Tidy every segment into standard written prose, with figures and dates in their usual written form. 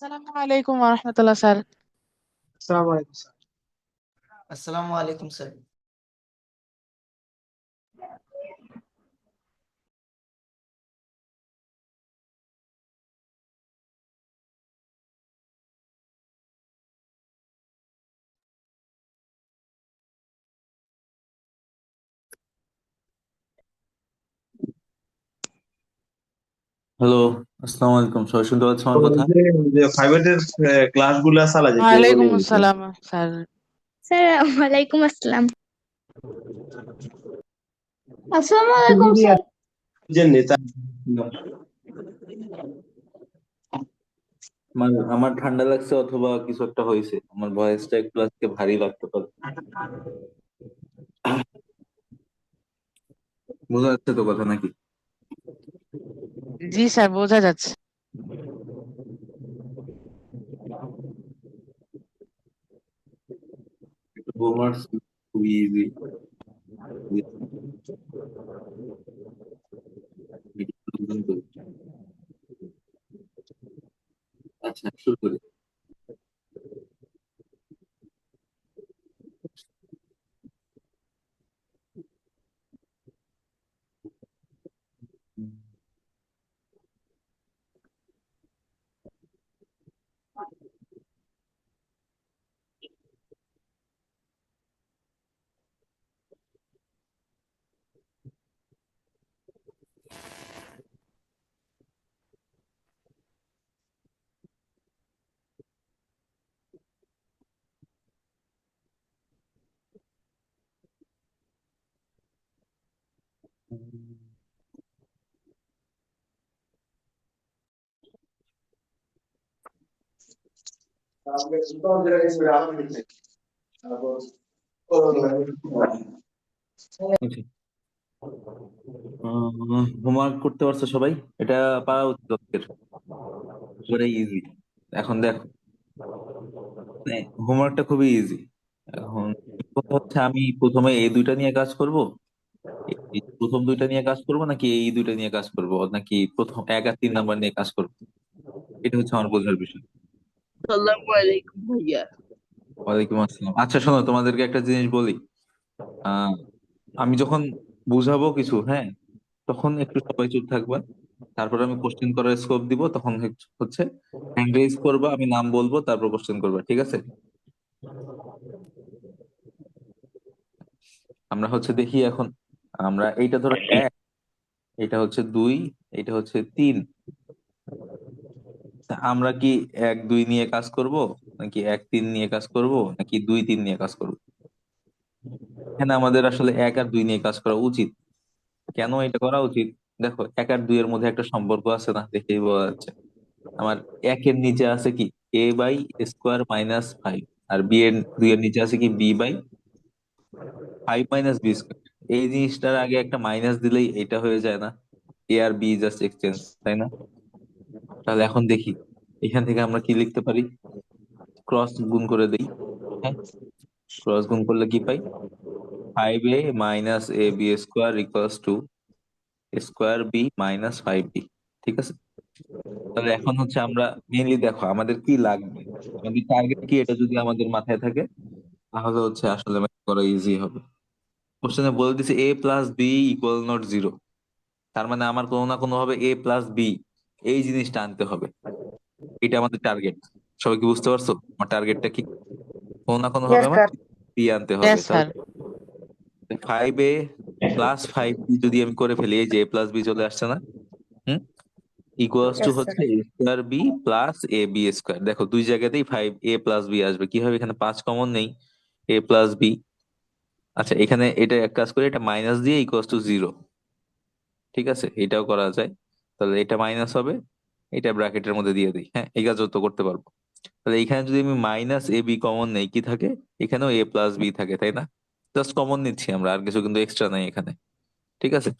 আসসালামু আলাইকুম ওয়া রাহমাতুল্লাহ স্যার। আসসালামু আলাইকুম স্যার। আসসালামু আলাইকুম স্যার। হ্যালো, আসসালামু আলাইকুম। সবাই শুনতে পাচ্ছ তো আমার কথা? যে ফাইবারের ক্লাসগুলো চালা যায় কিভাবে ওয়ালাইকুম নিয়ে যেত? আসসালাম স্যার। স্যার ওয়ালাইকুম আসসালাম। আসসালামু আলাইকুম যদি স্যার। যে নেতা আমার ঠান্ডা লাগছে অথবা কিছু একটা হয়েছে, আমার ভয়েসটা একটু আজকে ভারী লাগতে পারে। বোঝা যাচ্ছে তো কথা নাকি? জি স্যার, বোঝা যাচ্ছে। একটু হোমওয়ার্ক খুবই ইজি। আচ্ছা, শুরু করি। হোমওয়ার্ক করতে পারছো সবাই? এটা পারা উচিত ওদের। পুরো ইজি। এখন দেখো, হোমওয়ার্কটা খুবই ইজি। এখন কথা হচ্ছে, আমি প্রথমে এই দুইটা নিয়ে কাজ করব, এই প্রথম দুইটা নিয়ে কাজ করব, নাকি এই দুইটা নিয়ে কাজ করব, নাকি প্রথম 1 আর 3 নাম্বার নিয়ে কাজ করব? এটা হচ্ছে আমার বোঝার বিষয়। আসসালামু আলাইকুম ভাইয়া। ওয়ালাইকুম আসসালাম। আচ্ছা শোনো, তোমাদেরকে একটা জিনিস বলি। আহ আমি যখন বুঝাবো কিছু, হ্যাঁ, তখন একটু সবাই চুপ থাকবা। তারপর আমি কোশ্চেন করার স্কোপ দিব, তখন হচ্ছে হ্যান্ড রেজ করবা, আমি নাম বলবো, তারপর কোশ্চেন করবা, ঠিক আছে? আমরা হচ্ছে দেখি এখন, আমরা এইটা ধরো 1, এটা হচ্ছে 2, এটা হচ্ছে 3। তা আমরা কি 1 2 নিয়ে কাজ করব, নাকি 1 3 নিয়ে কাজ করব, নাকি 2 3 নিয়ে কাজ করব? এখানে আমাদের আসলে 1 আর 2 নিয়ে কাজ করা উচিত। কেন এটা করা উচিত? দেখো, 1 আর 2 এর মধ্যে একটা সম্পর্ক আছে না, দেখেই বোঝা যাচ্ছে। আমার 1-এর নিচে আছে কি a/² - 5, আর বি এর নিচে আছে কি b/5 - b²। এই জিনিসটার আগে একটা মাইনাস দিলেই এটা হয়ে যায় না? এ আর বি জাস্ট এক্সচেঞ্জ, তাই না? তাহলে এখন দেখি, এখান থেকে আমরা কি লিখতে পারি। ক্রস গুণ করে দেই। হ্যাঁ, ক্রস গুণ করলে কি পাই? 5a - b² = square b - 5b। ঠিক আছে? তাহলে এখন হচ্ছে আমরা মেইনলি দেখো আমাদের কি লাগবে, আমাদের টার্গেট কি, এটা যদি আমাদের মাথায় থাকে তাহলে হচ্ছে আসলে ম্যাথ করা ইজি হবে। কোশ্চেনে বলে দিছে a + b = 0। তার মানে আমার কোনো না কোনো ভাবে a + b এই জিনিসটা আনতে হবে। এটা আমাদের টার্গেট। সবাই কি বুঝতে পারছো আমার টার্গেটটা কি? কোনো না কোনো ভাবে ইয়েস আমার স্যার। বি আনতে হবে। ইয়েস তাহলে স্যার। 5a + 5b যদি আমি করে ফেলি, এই যে a + b চলে আসছে না? হুম, ইকুয়ালস টু ইয়েস স্যার। হচ্ছে a²b + ab²। দেখো, দুই জায়গাতেই 5a + b আসবে কিভাবে, এখানে 5 কমন নেই, a + b। আচ্ছা, এখানে এটা এক কাজ করে, এটা মাইনাস দিয়ে = 0। ঠিক আছে, এটাও করা যায়। তাহলে এটা মাইনাস হবে, এটা ব্র্যাকেটের মধ্যে দিয়ে দিই। হ্যাঁ, এই কাজও তো করতে পারবো। তাহলে এখানে যদি আমি -ab কমন নেই, কি থাকে? এখানেও a + b থাকে, তাই না? জাস্ট কমন নিচ্ছি আমরা, আর কিছু কিন্তু এক্সট্রা নাই এখানে। ঠিক আছে।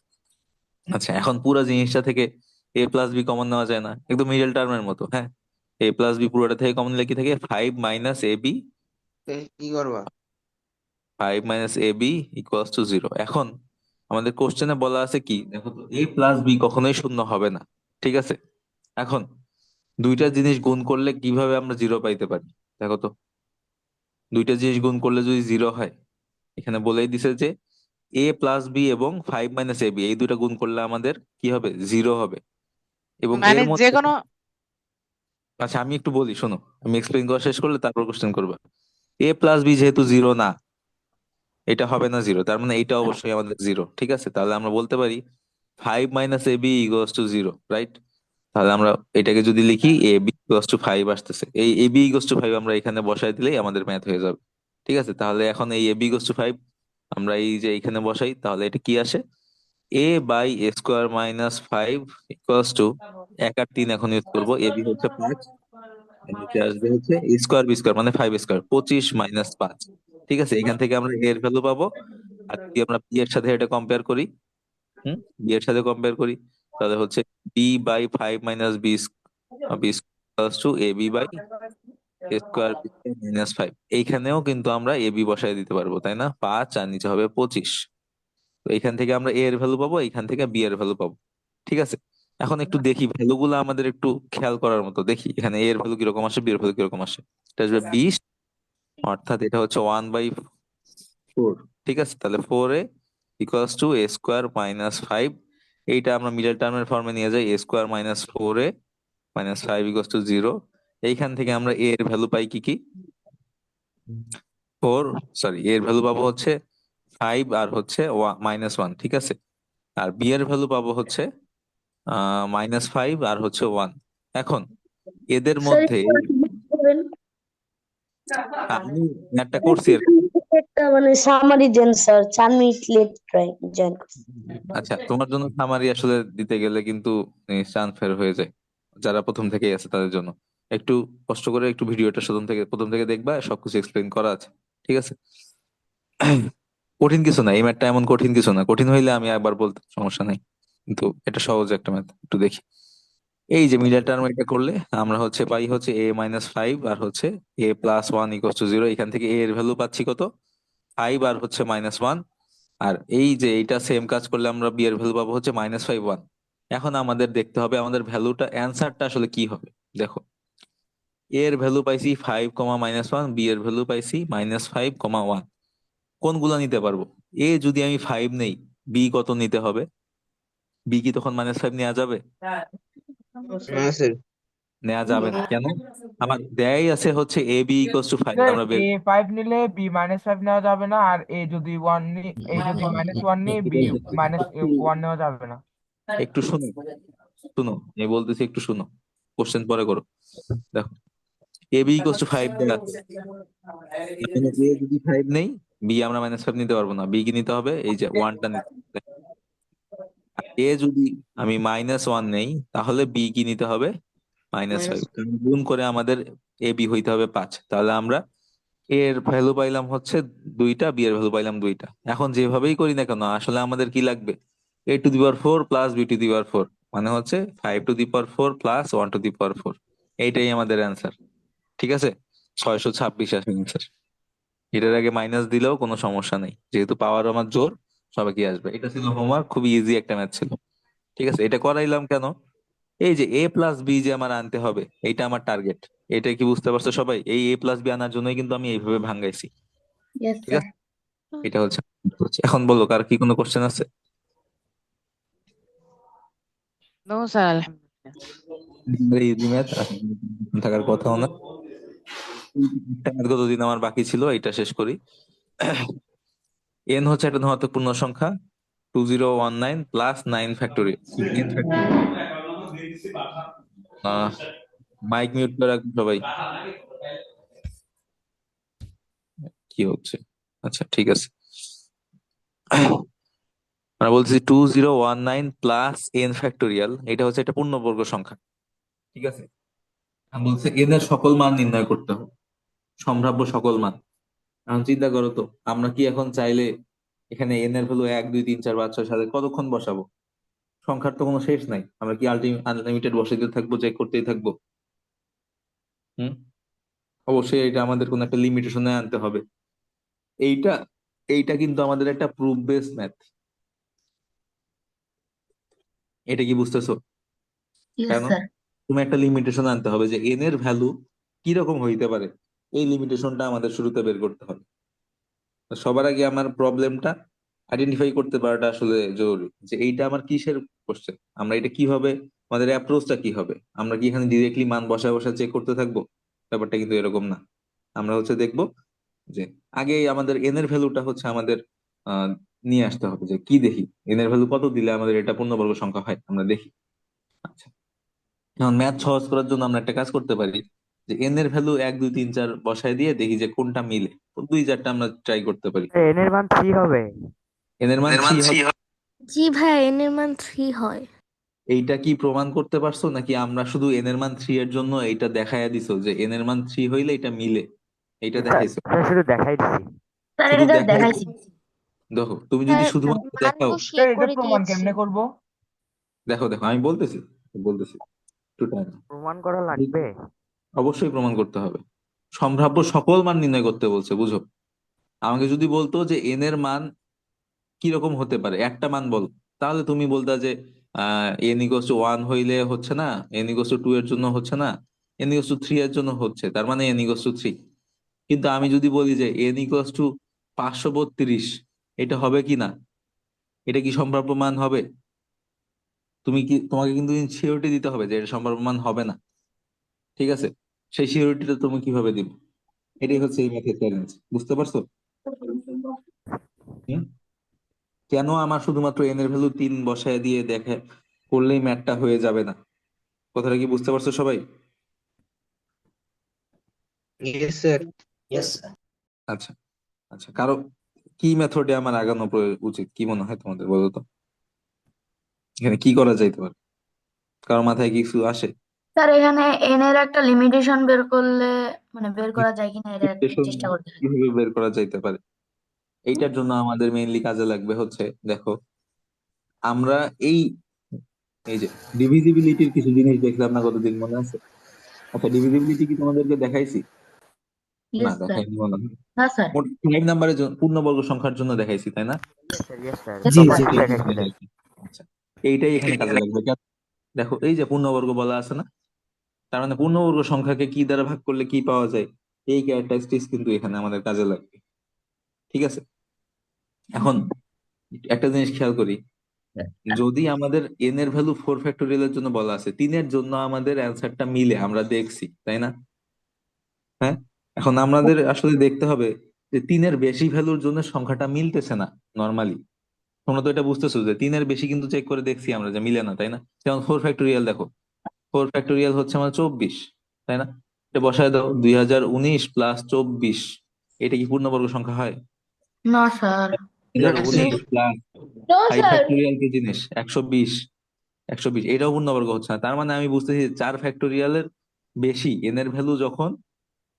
আচ্ছা, এখন পুরো জিনিসটা থেকে a + b কমন নেওয়া যায় না? একদম মিডল টার্মের মতো, হ্যাঁ। a + b পুরোটা থেকে কমন নিলে কি থাকে? 5 - ab, কি করবা? 5 - ab = 0। এখন আমাদের কোশ্চেনে বলা আছে কি, দেখো তো, a + b কখনোই শূন্য হবে না। ঠিক আছে। এখন দুইটা জিনিস গুণ করলে কিভাবে আমরা জিরো পাইতে পারি? দেখো তো, দুইটা জিনিস গুণ করলে যদি জিরো হয়, এখানে বলেই দিছে যে এ প্লাস বি এবং 5 - ab এই দুইটা গুণ করলে আমাদের কি হবে? জিরো হবে। এবং মানে এর যে মধ্যে, কোনো আচ্ছা আমি একটু বলি, শোনো, আমি এক্সপ্লেইন করা শেষ করলে তারপর কোশ্চেন করবা। এ প্লাস বি যেহেতু জিরো না, এটা হবে না জিরো, তার মানে এটা অবশ্যই আমাদের জিরো। ঠিক আছে, তাহলে আমরা বলতে পারি 5 - ab = 0, রাইট? তাহলে আমরা এটাকে যদি লিখি ab = 5 আসতেছে, এই ab = 5 আমরা এখানে বসাই দিলেই আমাদের ম্যাথ হয়ে যাবে। ঠিক আছে, তাহলে এখন এই ab = 5 আমরা এই যে এখানে বসাই, তাহলে এটা কি আসে? a/a² - 5 এক আর তিন এখন ইউজ করবো। এবি হচ্ছে 5, আর নিচে আসবে হচ্ছে a² b² মানে 5², 25 - 5। ঠিক আছে, এখান থেকে আমরা a এর ভ্যালু পাবো। আর যদি আমরা b এর সাথে এটা কম্পেয়ার করি, b এর সাথে কম্পেয়ার করি, তাহলে হচ্ছে b/5 - b = ab/a²b² - 5। এইখানেও কিন্তু আমরা এবি বসায় দিতে পারবো, তাই না? 5 আর নিচে হবে 25। তো এখান থেকে আমরা a এর ভ্যালু পাবো, এখান থেকে b এর ভ্যালু পাবো। ঠিক আছে, এখন একটু দেখি ভ্যালু গুলো আমাদের একটু খেয়াল করার মতো। দেখি এখানে a এর ভ্যালু কিরকম আসে, b এর ভ্যালু কিরকম আসে। এটা আসবে 20, অর্থাৎ এটা হচ্ছে 1/4। ঠিক আছে, তাহলে 4a = a² - 5। এইটা আমরা মিডল টার্মের ফর্মে নিয়ে যাই, a² - 4a - 5 = 0। এইখান থেকে আমরা a এর ভ্যালু পাই কি কি? 4, সরি, এর ভ্যালু পাবো হচ্ছে 5 আর হচ্ছে -1। ঠিক আছে, আর বি এর ভ্যালু পাবো হচ্ছে -5 আর হচ্ছে 1। এখন এদের স্যার মধ্যে আমি একটা করছি একটা মানে সামারি দেন স্যার, 4 মিনিট লেট জয়েন করছি। আচ্ছা, তোমার জন্য সামারি আসলে দিতে গেলে কিন্তু চান্স ফের হয়ে যায়, যারা প্রথম থেকেই আছে তাদের জন্য। একটু কষ্ট করে একটু ভিডিওটা প্রথম থেকে দেখবা, সবকিছু এক্সপ্লেন করা আছে। ঠিক আছে, কঠিন কিছু না, এই ম্যাথটা এমন কঠিন কিছু না। কঠিন হইলে আমি একবার বলতে সমস্যা নাই, কিন্তু এটা সহজ একটা ম্যাথ, একটু দেখি। এই যে মিডল টার্ম এটা করলে আমরা হচ্ছে পাই হচ্ছে a-5 আর হচ্ছে a+1 = 0। এখান থেকে a এর ভ্যালু পাচ্ছি কত? 5 আর হচ্ছে -1। আর এই যে এইটা সেম কাজ করলে আমরা বি এর ভ্যালু পাবো হচ্ছে -5 1। এখন আমাদের দেখতে হবে আমাদের ভ্যালুটা, অ্যান্সারটা আসলে কি হবে। দেখো, a এর ভ্যালু পাইছি 5, -1, বি এর ভ্যালু পাইছি -5, 1। কোনগুলো নিতে পারবো? এ যদি আমি 5 নেই, বি কত নিতে হবে? বি কি তখন -5 নেওয়া যাবে? না স্যার। নেওয়া যাবে না, কেন? আমার দেয়াই আছে হচ্ছে ab = 5, স্যার আমরা বের। A5 নিলে B-5 নেওয়া যাবে না, আর এ যদি -1 নিই, B-1 নেওয়া যাবে না। একটু শুনো, শুনো, আমি বলতেছি একটু শুনো, কোশ্চেন পরে করো। দেখো, ab = 5 দেওয়া আছে, এখানে a যদি 5 নেই, বি আমরা -5 নিতে পারবো না। বি কি নিতে হবে? এই যে ওয়ানটা নিতে হবে। এ যদি আমি -1 নেই, তাহলে বি কি নিতে হবে? -5। কারণ গুণ করে আমাদের এ বি হইতে হবে 5। তাহলে আমরা এ এর ভ্যালু পাইলাম হচ্ছে 2টা, বি এর ভ্যালু পাইলাম 2টা। এখন যেভাবেই করি না কেন, আসলে আমাদের কি লাগবে? a⁴ + b⁴, মানে হচ্ছে 5⁴ + 1⁴। এইটাই আমাদের অ্যান্সার। ঠিক আছে, 626 আসে অ্যান্সার। এটার আগে মাইনাস দিলেও কোনো সমস্যা নেই, যেহেতু পাওয়ার আমার জোর, সবাই কি আসবে। এটা ছিল হোমওয়ার্ক, খুবই ইজি একটা ম্যাথ ছিল। ঠিক আছে, এটা করাইলাম কেন? এই যে a+b যে আমার আনতে হবে, এইটা আমার টার্গেট। এটা কি বুঝতে পারছো সবাই? এই a+b আনার জন্যই কিন্তু আমি এইভাবে ভাঙাইছি। ইয়েস ঠিক স্যার। আছে, এটা হচ্ছে। এখন বলো, কার কি কোনো কোশ্চেন আছে? নো স্যার, আলহামদুলিল্লাহ। ইজি ম্যাথ থাকার কথাও না। একটা ম্যাথ কতদিন আমার বাকি ছিল, এটা শেষ করি। n হচ্ছে একটা ধনাত্মক পূর্ণ সংখ্যা, 2019 + 9 factorial. n factorial. Mic mute করে রাখুন সবাই। কি হচ্ছে? আচ্ছা, ঠিক আছে। আমরা বলছি 2019 + n ফ্যাক্টোরিয়াল, এটা হচ্ছে একটা পূর্ণবর্গ সংখ্যা। ঠিক আছে, আমি বলছি n এর সকল মান নির্ণয় করতে হবে, সম্ভাব্য সকল মান। এখন চিন্তা করো তো, আমরা কি এখন চাইলে এখানে n এর ভ্যালু 1 2 3 4 5 6 7 কতক্ষণ বসাবো? সংখ্যার তো কোনো শেষ নাই। আমরা কি আনলিমিটেড বসাইতে থাকবো, চেক করতেই থাকবো? হুম, অবশ্যই এটা আমাদের কোনো একটা লিমিটেশনে আনতে হবে। এইটা এইটা কিন্তু আমাদের একটা প্রুফ বেস ম্যাথ। এটা কি বুঝতেছো? ইয়েস কেন? স্যার। তুমি একটা লিমিটেশন আনতে হবে যে এন এর ভ্যালু কিরকম হইতে পারে, এই লিমিটেশনটা আমাদের শুরুতে বের করতে হবে। তো সবার আগে আমার প্রবলেমটা আইডেন্টিফাই করতে পারাটা আসলে জরুরি, যে এইটা আমার কিসের কোশ্চেন, আমরা এটা কিভাবে, আমাদের অ্যাপ্রোচটা কি হবে। আমরা কি এখানে ডিরেক্টলি মান বসায় বসায় চেক করতে থাকবো? ব্যাপারটা কিন্তু এরকম না। আমরা হচ্ছে দেখবো যে আগে আমাদের এন এর ভ্যালুটা হচ্ছে আমাদের আহ নিয়ে আসতে হবে, যে কি দেখি এন এর ভ্যালু কত দিলে আমাদের এটা পূর্ণবর্গ সংখ্যা হয়, আমরা দেখি। আচ্ছা, এখন ম্যাথ সহজ করার জন্য আমরা একটা কাজ করতে পারি, যে এন এর ভ্যালু 1 2 3 4 বসায় দিয়ে দেখি যে কোনটা মিলে। তো 2 4টা আমরা ট্রাই করতে পারি। এন এর মান 3 হবে। এন এর মান 3 হবে। জি ভাই, এন এর মান 3 হয়। এইটা কি প্রমাণ করতে পারছো, নাকি আমরা শুধু এন এর মান 3 এর জন্য এইটা দেখাইয়া দিছো যে এন এর মান 3 হইলে এটা মিলে, এইটা স্যার দেখাইছো? স্যার শুধু দেখাই দিছি। স্যার শুধু এটা দেখাই? দেখাইছি। দেখো, তুমি যদি স্যার শুধুমাত্র মান দেখাও। বসিয়ে স্যার এটা করে প্রমাণ দিয়েছি। কেমনে করব? দেখো দেখো, আমি বলতেছি বলতেছি একটু টাইম। প্রমাণ করা লাগবে। অবশ্যই প্রমাণ করতে হবে। সম্ভাব্য সকল মান নির্ণয় করতে বলছে, বুঝো। আমাকে যদি বলতো যে এন এর মান কিরকম হতে পারে, একটা মান বল, তাহলে তুমি বলতা যে এন ইকোয়াস টু 1 হইলে হচ্ছে না, এন ইকোয়াস টু 2 এর জন্য হচ্ছে না, এন ইকোয়াস টু 3 এর জন্য হচ্ছে, তার মানে এন ইকোয়াস টু 3। কিন্তু আমি যদি বলি যে এন ইকোয়াস টু 532, এটা হবে কি না, এটা কি সম্ভাব্য মান হবে? তোমাকে কিন্তু সিওরিটি দিতে হবে যে এটা সম্ভাব্য মান হবে না। ঠিক আছে, সেই সিওরিটিটা তুমি কিভাবে দিবে? এটাই হচ্ছে এই ম্যাথের চ্যালেঞ্জ, বুঝতে পারছো? হুম? কেন আমার শুধুমাত্র এন এর ভ্যালু 3 বসায় দিয়ে দেখে করলেই ম্যাথটা হয়ে যাবে না? কথাটা কি বুঝতে পারছো সবাই? Yes sir. আচ্ছা আচ্ছা, কারো কি মেথডে আমার আগানো উচিত, কি মনে হয় তোমাদের, বলো তো? এখানে কি করা যাইতে পারে? কারো মাথায় কিছু আসে? স্যার এখানে এন এর একটা লিমিটেশন বের করলে মানে বের করা যায় কিনা এটা একটু Equation চেষ্টা করতে হবে। কিভাবে বের করা যাইতে পারে? এইটার জন্য আমাদের মেইনলি কাজে লাগবে হচ্ছে, দেখো, আমরা এই এই যে ডিভিজিবিলিটির কিছু জিনিস দেখলাম না গতদিন, মনে আছে? আচ্ছা, ডিভিজিবিলিটি কি তোমাদেরকে দেখাইছি? না, ইয়েস স্যার। দেখাইনি মনে হয়। না স্যার। মোট 5 নাম্বারের জন্য, পূর্ণবর্গ সংখ্যার জন্য দেখাইছি, তাই না? ইয়েস স্যার জি প্রমাণ জি দিয়ে এইখানে দেখাইছিলেন। দেখাইছি। আচ্ছা, এইটাই এখানে কাজে লাগবে। দেখো, এই যে পূর্ণবর্গ বলা আছে না, তার মানে পূর্ণবর্গ সংখ্যাকে কি দ্বারা ভাগ করলে কি পাওয়া যায়, এই ক্যারেক্টারিস্টিক্স কিন্তু এখানে আমাদের কাজে লাগবে। ঠিক আছে, এখন একটা জিনিস খেয়াল করি, যদি আমাদের এন এর ভ্যালু 4 এর জন্য বলা আছে, 3 এর জন্য আমাদের অ্যান্সারটা মিলে, আমরা দেখছি, তাই না? হ্যাঁ, এখন আমাদের আসলে দেখতে হবে যে 3-এর বেশি ভ্যালুর জন্য সংখ্যাটা মিলতেছে না নর্মালি। তোমরা তো এটা বুঝতেছো যে 3-এর বেশি কিন্তু চেক করে দেখছি আমরা যে মিলে না, তাই না? যেমন 4 দেখো, 4 হচ্ছে আমার 24, তাই না? এটা বসায় দাও, 2019 প্লাস 24, এটা কি পূর্ণবর্গ সংখ্যা হয়? না sir. 2019 plus no 5 sir. Factorial কি জিনিস, 120, 120 এটাও পূর্ণবর্গ হচ্ছে না। তার মানে আমি বুঝতেছি 4 ফ্যাক্টোরিয়ালের বেশি এন এর ভ্যালু যখন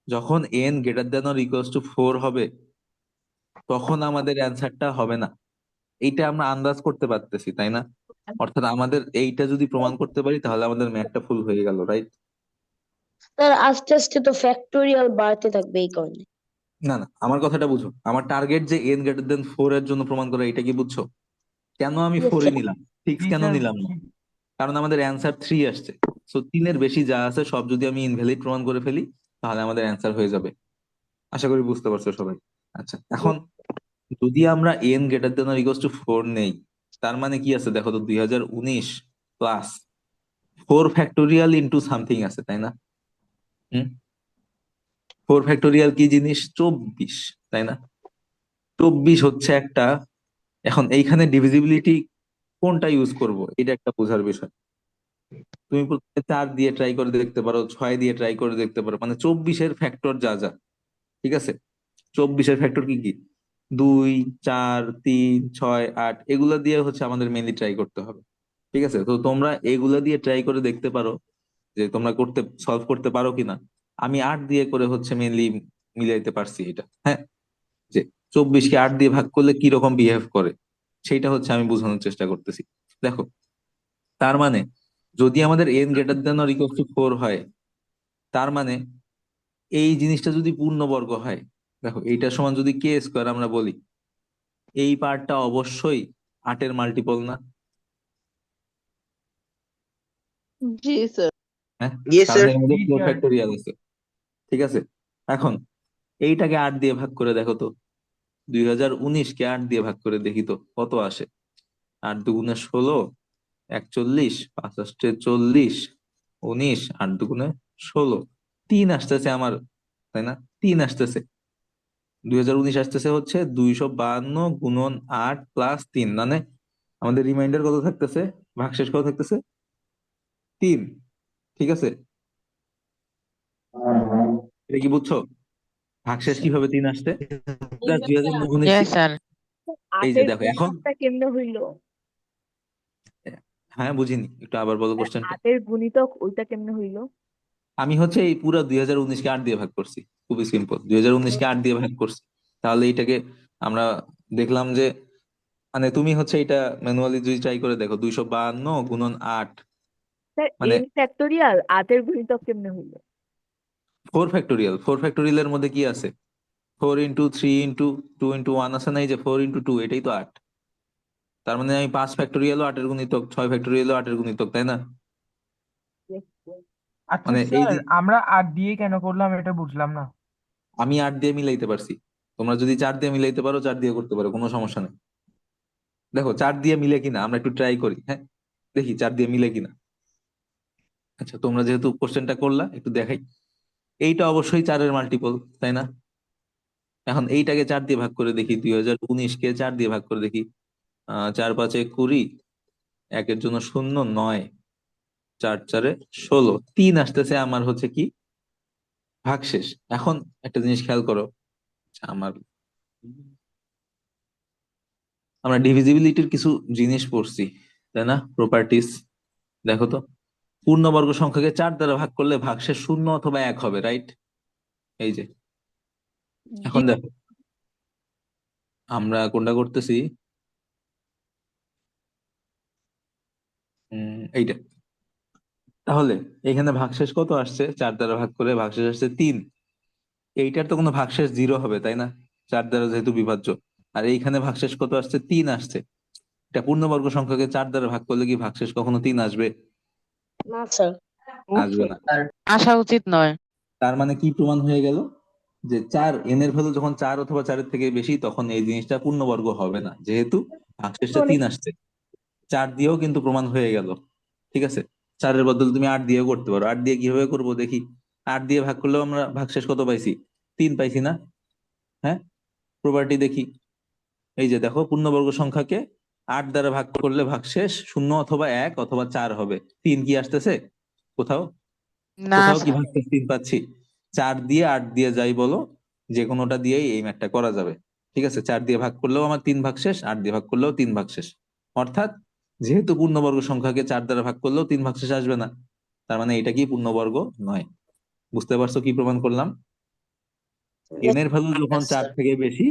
যখন N greater than or equals two 4 হবে, তখন আমাদের অ্যান্সারটা হবে না। এইটা আমরা আন্দাজ করতে পারতেছি, তাই না? অর্থাৎ আমাদের এইটা যদি প্রমাণ করতে পারি তাহলে আমাদের ম্যাথটা ফুল হয়ে গেল, রাইট? স্যার আস্তে আস্তে তো ফ্যাক্টোরিয়াল বাড়তে থাকবে এই কারণে। না না, আমার কথাটা বুঝো। আমার টার্গেট যে এন গ্রেটার দেন 4 এর জন্য প্রমাণ করা, এটা কি বুঝছো? কেন আমি ইয়েস 4 স্যার। নিলাম, 6 জি কেন স্যার। নিলাম না? কারণ আমাদের অ্যান্সার 3 আসছে। সো 3-এর বেশি যা আছে সব যদি আমি ইনভ্যালিড প্রমাণ করে ফেলি, তাহলে আমাদের অ্যান্সার হয়ে যাবে। আশা করি বুঝতে পারছো সবাই। আচ্ছা, এখন যদি আমরা N greater than or equals two 4 নেই, তার মানে কি আছে দেখো তো, 2019 প্লাস 4 ইন্টু সামথিং আছে, তাই না? হুম, 4 কি জিনিস, 24, তাই না? 24 হচ্ছে একটা। এখন এইখানে ডিভিজিবিলিটি কোনটা ইউজ করব, এটা একটা বোঝার বিষয়। তুমি প্রথমে 4 দিয়ে ট্রাই করে দেখতে পারো, 6 দিয়ে ট্রাই করে দেখতে পারো, মানে 24-এর ফ্যাক্টর যা যা, ঠিক আছে? 24-এর ফ্যাক্টর কি কি, 2 4 3 6 8, এগুলা দিয়ে হচ্ছে আমাদের মেনলি ট্রাই করতে হবে। ঠিক আছে, তো তোমরা এগুলা দিয়ে ট্রাই করে দেখতে পারো যে তোমরা সলভ করতে পারো কিনা। আমি 8 দিয়ে করে হচ্ছে মেনলি মিলাইতে পারছি এটা, হ্যাঁ, যে 24-কে 8 দিয়ে ভাগ করলে কি রকম বিহেভ করে, সেইটা হচ্ছে আমি বোঝানোর চেষ্টা করতেছি। দেখো, তার মানে যদি আমাদের N greater than or equal to 4 হয়, তার মানে এই জিনিসটা যদি পূর্ণবর্গ হয়, দেখো এইটার সমান যদি কে স্কোয়ার আমরা বলি, এই পার্টটা অবশ্যই 8-এর মাল্টিপল না? জি স্যার। হ্যাঁ, ইয়েস কারণ স্যার। এর মধ্যে জি 4 স্যার। ফ্যাক্টোরিয়াল আছে। ঠিক আছে, এখন এইটাকে 8 দিয়ে ভাগ করে দেখো তো, 2019-কে 8 দিয়ে ভাগ করে দেখি তো কত আসে। 8 দুগুণে 16, 41, 5 আষ্টে 40, 19, 8 দুগুণে 16, 3 আসতেছে আমার, তাই না? 3 আসতেছে। 2019 আসতেছে হচ্ছে 252 গুণন 8 প্লাস 3, মানে আমাদের রিমাইন্ডার কত থাকতেছে, ভাগশেষ কত থাকতেছে? 3। ঠিক আছে, এটা কি বুঝছো? ভাগশেষ কিভাবে 3 আসছে? জাস্ট 2019 ইয়েস কে, স্যার। এই যে আটের দেখো এখন। গুণিতকটা কেমনে হইলো? হ্যাঁ, বুঝিনি, একটু আবার বলো কোশ্চেনটা। আটের গুণিতক ওইটা কেমনে হইলো? আমি হচ্ছে এই পুরো 2019-কে 8 দিয়ে ভাগ করছি, খুবই সিম্পল। 2019-কে 8 দিয়ে ভাগ করছি, তাহলে এইটাকে আমরা দেখলাম যে, মানে তুমি হচ্ছে এটা ম্যানুয়ালি যদি ট্রাই করে দেখো, 252 গুণন 8, স্যার মানে n ফ্যাক্টোরিয়াল আটের গুণিতক কেমনে হইলো? 4 ফ্যাক্টোরিয়াল। 4 ফ্যাক্টোরিয়ালের মধ্যে কি আছে? 4 ইন্টু 3 ইন্টু 2 ইন্টু 1 আছে না, এই যে 4 ইন্টু 2, এটাই তো 8। তার মানে আমি 5 ফ্যাক্টোরিয়ালও 8-এর গুণিতক, 6 ফ্যাক্টোরিয়ালও 8-এর গুণিতক, তাই না? আচ্ছা মানে এই স্যার, যে আমরা 8 দিয়ে কেন করলাম এটা বুঝলাম না। আমি 8 দিয়ে মিলাইতে পারছি, তোমরা যদি 4 দিয়ে মিলাইতে পারো 4 দিয়ে করতে পারো, কোনো সমস্যা নেই। দেখো 4 দিয়ে মিলে কিনা, আমরা একটু ট্রাই করি। হ্যাঁ, দেখি 4 দিয়ে মিলে কিনা। আচ্ছা, তোমরা যেহেতু কোশ্চেনটা করলা, একটু দেখাই। এইটা অবশ্যই 4-এর মাল্টিপল, তাই না? এখন এইটাকে 4 দিয়ে ভাগ করে দেখি, 2019-কে 4 দিয়ে ভাগ করে দেখি। 4 5-এ 20, 1-এর জন্য 0, 9, 4 4-এ 16, 3 আসতেছে আমার হচ্ছে কি, ভাগশেষ। এখন একটা জিনিস খেয়াল করো, আচ্ছা, আমরা ডিভিজিবিলিটির কিছু জিনিস পড়ছি, তাই না, প্রপার্টিস। দেখো তো, পূর্ণবর্গ সংখ্যাকে 4 দ্বারা ভাগ করলে ভাগশেষ 0 অথবা 1 হবে, রাইট? এই যে এখন দেখো, আমরা কোনটা করতেছি, এইটা। তাহলে এখানে ভাগশেষ কত আসছে? 4 দ্বারা ভাগ করে ভাগশেষ আসছে 3। এইটার তো কোনো ভাগশেষ 0 হবে, তাই না? 4 দ্বারা যেহেতু বিভাজ্য। আর এইখানে ভাগশেষ কত আসছে? 3 আসছে। এটা পূর্ণবর্গ সংখ্যাকে 4 দ্বারা ভাগ করলে কি ভাগশেষ কখনো 3 আসবে? না স্যার। আসবে না। আসা উচিত নয়। তার মানে কি প্রমাণ হয়ে গেল? যে 4, এন এর ভ্যালু যখন 4 অথবা 4-এর থেকে বেশি, তখন এই জিনিসটা পূর্ণবর্গ হবে না, যেহেতু ভাগশেষটা 3 আসছে। 4 দিয়েও কিন্তু প্রমাণ হয়ে গেল। ঠিক আছে, 4-এর বদলে তুমি 8 দিয়েও করতে পারো। 8 দিয়ে কিভাবে করবো দেখি। 8 দিয়ে ভাগ করলেও আমরা ভাগশেষ কত পাইছি? 3 পাইছি না? হ্যাঁ, প্রপার্টি দেখি। এই যে দেখো, পূর্ণবর্গ সংখ্যাকে 8 দ্বারা ভাগ করলে ভাগশেষ 0 অথবা 1 অথবা 4 হবে। 3 কি আসতেছে কোথাও? না কোথাও কি স্যার। ভাগশেষ 3 পাচ্ছি? 4 দিয়ে 8 দিয়ে যাই বলো, যে কোনোটা দিয়েই এই ম্যাথটা করা যাবে। ঠিক আছে, 4 দিয়ে ভাগ করলেও আমার 3 ভাগশেষ, 8 দিয়ে ভাগ করলেও 3 ভাগশেষ। অর্থাৎ যেহেতু পূর্ণবর্গ সংখ্যাকে 4 দ্বারা ভাগ করলেও 3 ভাগশেষ আসবে না, তার মানে এটা কি পূর্ণবর্গ নয়। বুঝতে পারছো কি প্রমাণ করলাম? এন এর ভ্যালু যখন 4 থেকে বেশি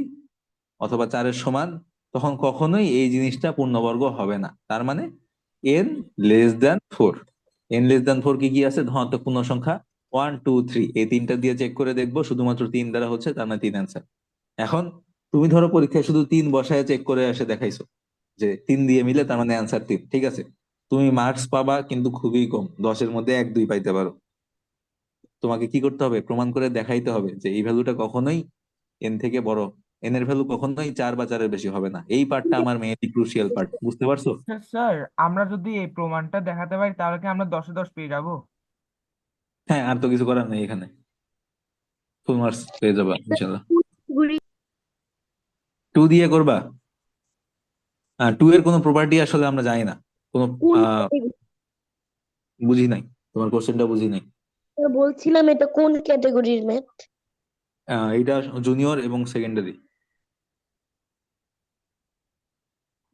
অথবা 4-এর সমান, তখন কখনোই এই জিনিসটা পূর্ণবর্গ হবে না। তার মানে N less than 4। N less than 4 কি কি আছে? ধনাত্মক পূর্ণ সংখ্যা 1 2 3, এই তিনটা দিয়ে চেক করে দেখবো, শুধুমাত্র 3 দ্বারা হচ্ছে, তার মানে 3 অ্যান্সার। এখন তুমি ধরো পরীক্ষায় শুধু 3 বসায় চেক করে এসে দেখাইছো যে 3 দিয়ে মিলে, তার মানে অ্যান্সার 3। ঠিক আছে, তুমি মার্কস পাবা কিন্তু খুবই কম, 10-এর মধ্যে 1 2 পাইতে পারো। তোমাকে কি করতে হবে? প্রমাণ করে দেখাইতে হবে যে এই ভ্যালুটা কখনোই এন থেকে বড়, এন এর ভ্যালু কখনোই 4 বা 4-এর বেশি হবে না। এই পার্টটা আমার মেইনলি ক্রুশিয়াল পার্ট, বুঝতে পারছো? আচ্ছা স্যার, আমরা যদি এই প্রমাণটা দেখাতে পারি তাহলে কি আমরা 10-এ 10 পেয়ে যাবো? হ্যাঁ, আর তো কিছু করার নেই, এখানে ফুল মার্কস পেয়ে যাবা ইনশাল্লাহ। 2 দিয়ে করবা? 2 এর কোনো প্রপার্টি আসলে আমরা জানি না, কোনো কোন আহ বুঝি নাই, তোমার কোশ্চেনটা বুঝি নাই। বলছিলাম এটা কোন ক্যাটাগরির ম্যাথ? এটা জুনিয়র এবং সেকেন্ডারি।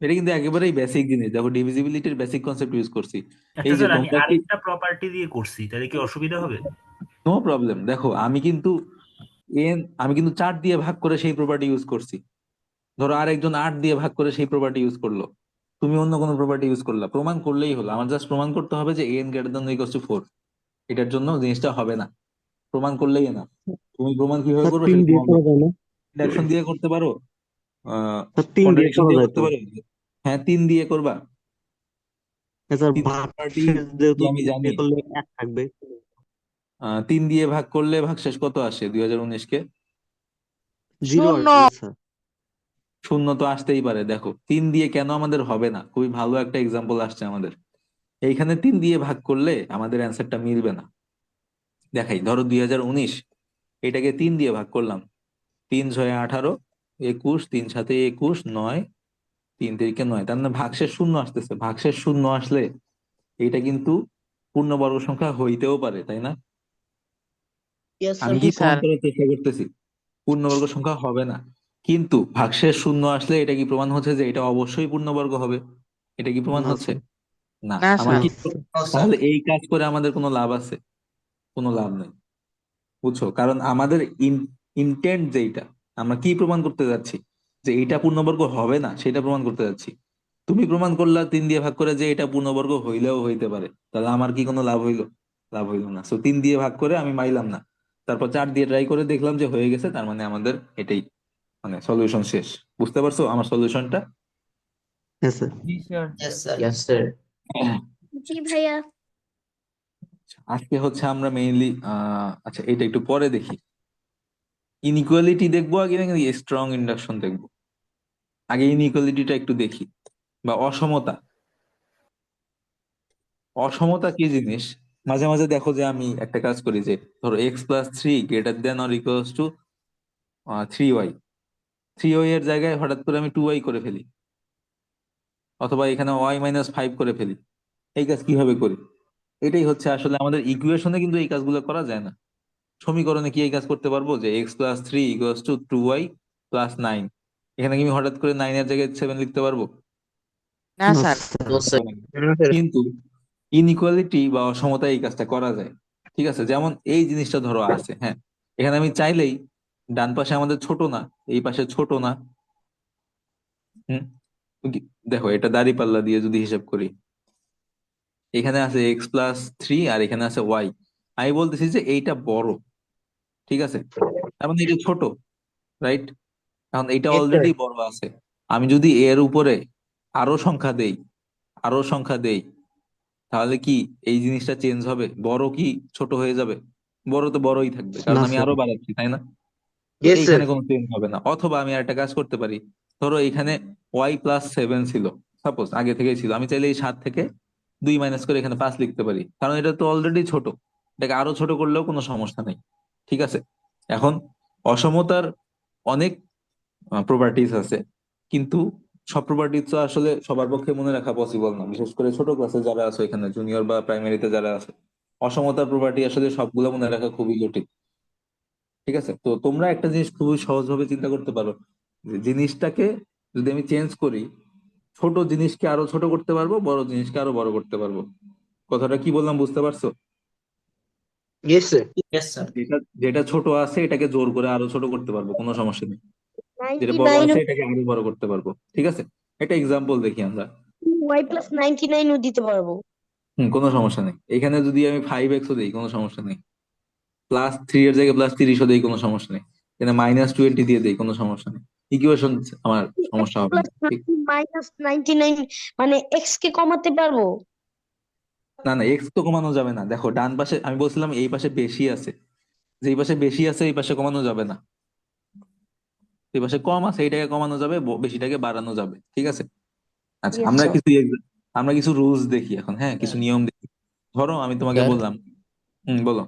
এটা কিন্তু একেবারেই বেসিক জিনিস, দেখো ডিভিজিবিলিটির বেসিক কনসেপ্ট ইউজ করছি। আচ্ছা এই যে স্যার, আমি তোমরা কি, আরেকটা প্রপার্টি দিয়ে করছি, তাহলে কি অসুবিধা হবে? No problem. দেখো আমি কিন্তু 4 দিয়ে ভাগ করে সেই প্রপার্টি ইউজ করছি। ধরো আরেকজন 8 দিয়ে ভাগ করে সেই প্রপার্টি ইউজ করলো, তুমি অন্য কোনো প্রপার্টি ইউজ করলা, প্রমাণ করলেই হলো। আমার জাস্ট প্রমাণ করতে হবে যে N greater than equal to 4। এটার জন্য জিনিসটা হবে না, প্রমাণ করলেই না। তুমি প্রমাণ কিভাবে করবে তিন সেটা দিয়ে তোমার করা ব্যাপার। যায় না? ইন্ডাকশন দিয়ে করতে পারো, স্যার 3 দিয়ে কন্ট্রাডিকশন করা দিয়ে যায় করতে তো? পারো। হ্যাঁ, 3 দিয়ে করবা। স্যার তিন প্রপার্টি ভাগশেষ যেহেতু আমি তিন জানি। দিয়ে করলে এক থাকবে। 3 দিয়ে ভাগ করলে ভাগশেষ কত আসে 2019-কে? জিরো শূন্য। আসবে স্যার। শূন্য তো আসতেই পারে। দেখো 3 দিয়ে কেন আমাদের হবে না, খুবই ভালো একটা এক্সাম্পল আসছে আমাদের। এইখানে 3 দিয়ে ভাগ করলে আমাদের অ্যান্সারটা মিলবে না। দেখাই, ধরো 2019, এটাকে 3 দিয়ে ভাগ করলাম। 3 6 18, 21, 3 7 21, 9, 3 3 9, তার মানে ভাগশেষ শূন্য আসতেছে। ভাগশেষ শূন্য আসলে এটা কিন্তু পূর্ণবর্গ সংখ্যা হইতেও পারে, তাই না? ইয়েস আমি স্যার। জি কি প্রমাণ স্যার। করার চেষ্টা করতেছি? পূর্ণবর্গ সংখ্যা হবে না, কিন্তু ভাগশেষ শূন্য আসলে এটা কি প্রমাণ হচ্ছে যে এটা অবশ্যই পূর্ণবর্গ হবে? এটা কি প্রমাণ না হচ্ছে? স্যার। না। না আমার না স্যার। কি স্যার। তাহলে এই কাজ করে আমাদের কোনো লাভ আছে? কোনো লাভ নেই, বুঝছো? কারণ আমাদের ইন্টেন্ট যেটা, আমরা কি প্রমাণ করতে যাচ্ছি? যে এটা পূর্ণবর্গ হবে না সেটা প্রমাণ করতে যাচ্ছি। তুমি প্রমাণ করলা 3 দিয়ে ভাগ করে যে এটা পূর্ণবর্গ হইলেও হইতে পারে, তাহলে আমার কি কোনো লাভ হইলো? লাভ হইলো না। 3 দিয়ে ভাগ করে আমি মাইলাম না, তারপর 4 দিয়ে ট্রাই করে দেখলাম যে হয়ে গেছে, তার মানে আমাদের এটাই, মানে সলিউশন শেষ। বুঝতে পারছো আমার সলিউশনটা? হ্যাঁ স্যার। জি স্যার। Yes, sir. জি ভাইয়া। আজকে হচ্ছে আমরা মেইনলি আচ্ছা এটা একটু পরে দেখি, ইনইকুয়ালিটি দেখবো আগে নাকি স্ট্রং ইন্ডাকশন দেখবো? আগে ইনইকুয়ালিটিটা একটু দেখি, বা অসমতা। অসমতা কি জিনিস? মাঝে মাঝে দেখো যে আমি একটা কাজ করি, যে ধরো x+3 > 3y, 3y এর জায়গায় হঠাৎ করে আমি 2y করে ফেলি, অথবা এখানে y-5 করে ফেলি। এই কাজ কিভাবে করি? এটাই হচ্ছে আসলে আমাদের ইকুয়েশনে কিন্তু এই কাজগুলো করা যায় না। সমীকরণে কি এই কাজ করতে পারবো যে x+3 = 2y+9, এখানে কি আমি হঠাৎ করে 9 এর জায়গায় 7 লিখতে পারবো? না না sir. Sir. No, sir. No, sir. কিন্তু ইনইকুয়ালিটি বা অসমতা এই কাজটা করা যায়। ঠিক আছে, যেমন এই জিনিসটা ধরো আছে, হ্যাঁ, এখানে আমি চাইলেই ডান পাশে আমাদের ছোট না, এই পাশে ছোট না। হুম, দেখো এটা দাঁড়িপাল্লা দিয়ে যদি হিসাব করি, এখানে আছে x+3 আর এখানে আছে y, আমি বলতেছি যে এইটা বড়। ঠিক আছে, তার মানে এটা ছোট, রাইট? এখন এইটা Yes, sir. অলরেডি বড় আছে। আমি যদি এর উপরে আরো সংখ্যা দেই, আরো সংখ্যা দেই, তাহলে কি এই জিনিসটা চেঞ্জ হবে? বড় কি ছোট হয়ে যাবে? বড় তো বড়ই থাকবে, কারণ না আমি স্যার। আরো বাড়াচ্ছি, তাই না? তো Yes, sir. এইখানে কোনো চেঞ্জ হবে না। অথবা আমি আর একটা কাজ করতে পারি, ধরো এখানে y+7 ছিল, সাপোজ আগে থেকেই ছিল, আমি চাইলে এই 7 থেকে 2 মাইনাস করে এখানে 5 লিখতে পারি, কারণ এটা তো অলরেডি ছোট। এটাকে আরো ছোট করলেও কোনো সমস্যা নেই। ঠিক আছে, এখন অসমতার অনেক প্রপার্টিজ আছে, কিন্তু সব প্রপার্টিজ তো আসলে সবার পক্ষে মনে রাখা পসিবল না, বিশেষ করে ছোট ক্লাসে যারা আছে, এখানে জুনিয়র বা প্রাইমারিতে যারা আছে, অসমতার প্রপার্টি আসলে সবগুলো মনে রাখা খুবই জটিল। ঠিক আছে, তো তোমরা একটা জিনিস খুবই সহজভাবে চিন্তা করতে পারো, যে জিনিসটাকে যদি আমি চেঞ্জ করি, ছোট জিনিসকে আরো ছোট করতে পারবো, বড় জিনিসকে আরো বড় করতে পারবো। কথাটা কি বললাম বুঝতে পারছো? Yes, sir. Yes, sir. যেটা যেটা ছোট আছে এটাকে জোর করে আরো ছোট করতে পারবো, কোনো সমস্যা নেই। যেটা বড় 99 আছে এটাকে আরো বড় করতে পারবো। ঠিক আছে, একটা এক্সাম্পল দেখি আমরা। y+99 ও দিতে পারবো। কোনো সমস্যা নেই। এখানে যদি আমি 5x ও দিই কোনো সমস্যা নেই, +3 এর জায়গায় +30 ও দিই কোনো সমস্যা নেই, এখানে -20 দিয়ে দিই কোনো সমস্যা নেই। ইকুয়েশন আমার সমস্যা হবে না, ঠিক? -99 মানে x কে কমাতে পারবো। না না, এক্স তো কমানো যাবে না। দেখো ডান পাশে আমি বলছিলাম এই পাশে বেশি আছে, যে এই পাশে বেশি আছে এই পাশে কমানো যাবে না। এই পাশে কম আছে এইটাকে কমানো যাবে, বেশিটাকে বাড়ানো যাবে। ঠিক আছে, আচ্ছা ইয়েস আমরা স্যার। কিছু আমরা কিছু রুলস দেখি এখন, হ্যাঁ, কিছু নিয়ম দেখি। ধরো আমি তোমাকে স্যার, বললাম, বলো।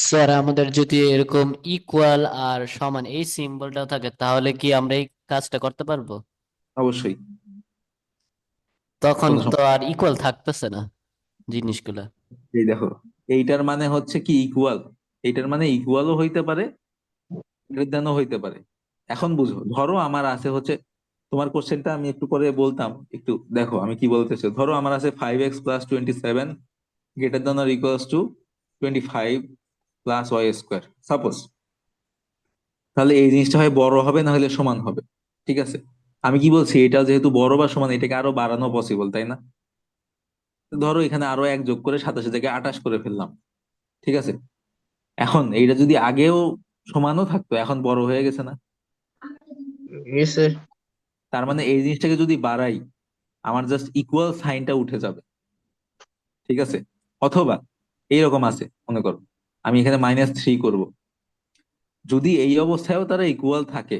স্যার আমাদের যদি এরকম ইকুয়াল আর সমান এই সিম্বলটা থাকে তাহলে কি আমরা এই কাজটা করতে পারবো? অবশ্যই, তখন কোনো তো সমস্যা আর ইকুয়াল থাকতেছে না জিনিসগুলা। নেই। এই দেখো, এইটার মানে হচ্ছে কি ইকুয়াল, এইটার মানে ইকুয়ালও হইতে পারে, গ্রেটার হইতে পারে। এখন বুঝো, ধরো আমার আছে হচ্ছে, তোমার কোশ্চেনটা আমি একটু পরে বলতাম, একটু দেখো আমি কি বলতেছি। ধরো আমার আছে 5x+27 > 25 + y², সাপোজ। তাহলে এই জিনিসটা হয় বড় হবে না হলে সমান হবে। ঠিক আছে, আমি কি বলছি, এটা যেহেতু বড় বা সমান, এটাকে আরো বাড়ানো পসিবল, তাই না? তো ধরো এখানে আরো 1 যোগ করে 27 থেকে 28 করে ফেললাম। ঠিক আছে, এখন এইটা যদি আগেও সমানও থাকতো, এখন বড় হয়ে গেছে না? Yes, sir. তার মানে এই জিনিসটাকে যদি বাড়াই, আমার জাস্ট ইকুয়াল সাইনটা উঠে যাবে, ঠিক আছে? অথবা এইরকম আছে, মনে করো আমি এখানে -3 করব, যদি এই অবস্থায়ও তারা ইকুয়াল থাকে,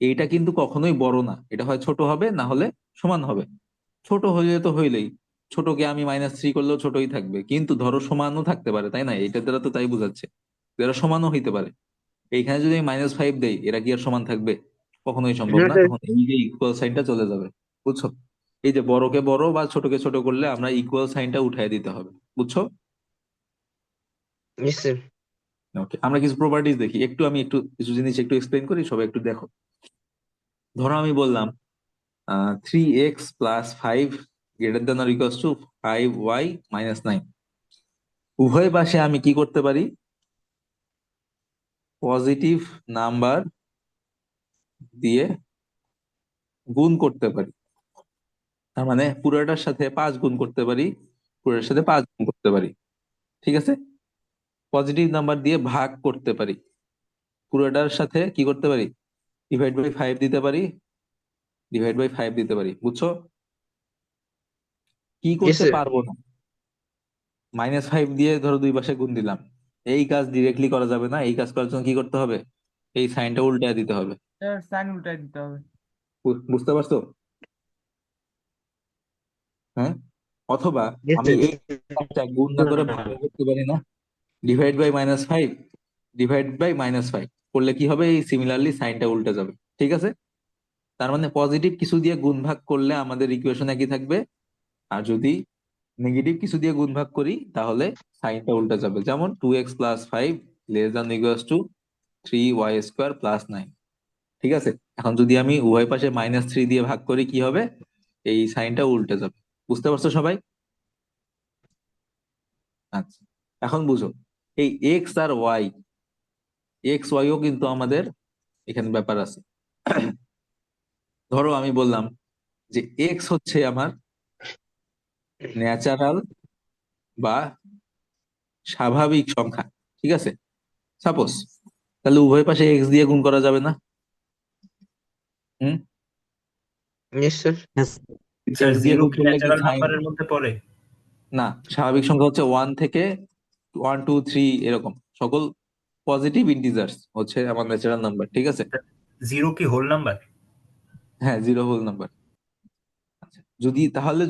এইটা কিন্তু কখনোই বড় না, এটা হয় ছোট হবে না হলে সমান হবে। ছোট হইলে তো হইলেই, ছোটকে আমি -3 করলেও ছোটই থাকবে, কিন্তু ধরো সমানও থাকতে পারে, তাই না? এইটা দ্বারা তো তাই বোঝাচ্ছে, এরা সমানও হইতে পারে। এইখানে যদি আমি -5 দেই, এরা কি আর সমান থাকবে? কখনোই সম্ভব না না, স্যার। তখন এই যে ইকুয়াল সাইনটা চলে যাবে, বুঝছো? এই যে বড়কে বড় বা ছোটকে ছোট করলে আমরা ইকুয়াল সাইনটা উঠাই দিতে হবে, বুঝছো? Yes sir. ওকে, আমরা কিছু প্রপার্টিজ দেখি, আমি একটু কিছু জিনিস একটু এক্সপ্লেন করি, সবাই একটু দেখো। ধরো আমি বললাম 3x + 5 > 5y - 9, উভয় পাশে আমি কি করতে পারি? পজিটিভ নাম্বার দিয়ে গুণ করতে পারি। তার মানে পুরোটার সাথে 5 গুণ করতে পারি, পুরোটার সাথে 5 গুণ করতে পারি, ঠিক আছে? পজিটিভ নাম্বার দিয়ে ভাগ করতে পারি, পুরোটার সাথে কি করতে পারি? /5 দিতে পারি, /5 দিতে পারি, বুঝছো? কি ইয়েস করতে স্যার। পারবো না? -5 দিয়ে ধরো দুই পাশে গুণ দিলাম, এই কাজ ডিরেক্টলি করা যাবে না, এই কাজ করার জন্য কি করতে হবে? এই সাইনটা উল্টায় দিতে হবে। সাইন উল্টাই দিতে হবে। বুঝতে পারছো? হ্যাঁ, অথবা ইয়েস আমি স্যার। এই কাজটা গুণ না করে ভাগ করতে পারি না, /5 /5 করলে কি হবে? এই সিমিলারলি সাইনটা উল্টে যাবে, ঠিক আছে? তার মানে পজিটিভ কিছু দিয়ে গুণ ভাগ করলে আমাদের ইকুয়েশন একই থাকবে, আর যদি নেগেটিভ কিছু দিয়ে গুণ ভাগ করি তাহলে সাইনটা উল্টে যাবে। যেমন 2x + 5 <= 3y² + 9, ঠিক আছে? এখন যদি আমি উভয় পাশে -3 দিয়ে ভাগ করি, কি হবে? এই সাইনটা উল্টে যাবে। বুঝতে পারছো সবাই? আচ্ছা, এখন বুঝো, এই এক্স আর ওয়াই, ও কিন্তু আমাদের এখানে ব্যাপার আছে। ধরো আমি বললাম যে এক্স হচ্ছে আমার ন্যাচারাল বা স্বাভাবিক সংখ্যা, ঠিক আছে? সাপোজ, তাহলে উভয় পাশে এক্স দিয়ে গুণ করা যাবে না? Hmm, yes sir. Yes, sir X দিয়ে জিরো গুণ কি করলে কি ন্যাচারাল সাইন? নাম্বারের মধ্যে পড়ে? না, স্বাভাবিক সংখ্যা হচ্ছে 1 থেকে 1 2 3 এরকম সকল পজিটিভ ইন্টিজার্স হচ্ছে আমার ন্যাচারাল নাম্বার, ঠিক আছে? জিরো কি হোল নাম্বার? হ্যাঁ, 0 হোল নাম্বার। আচ্ছা,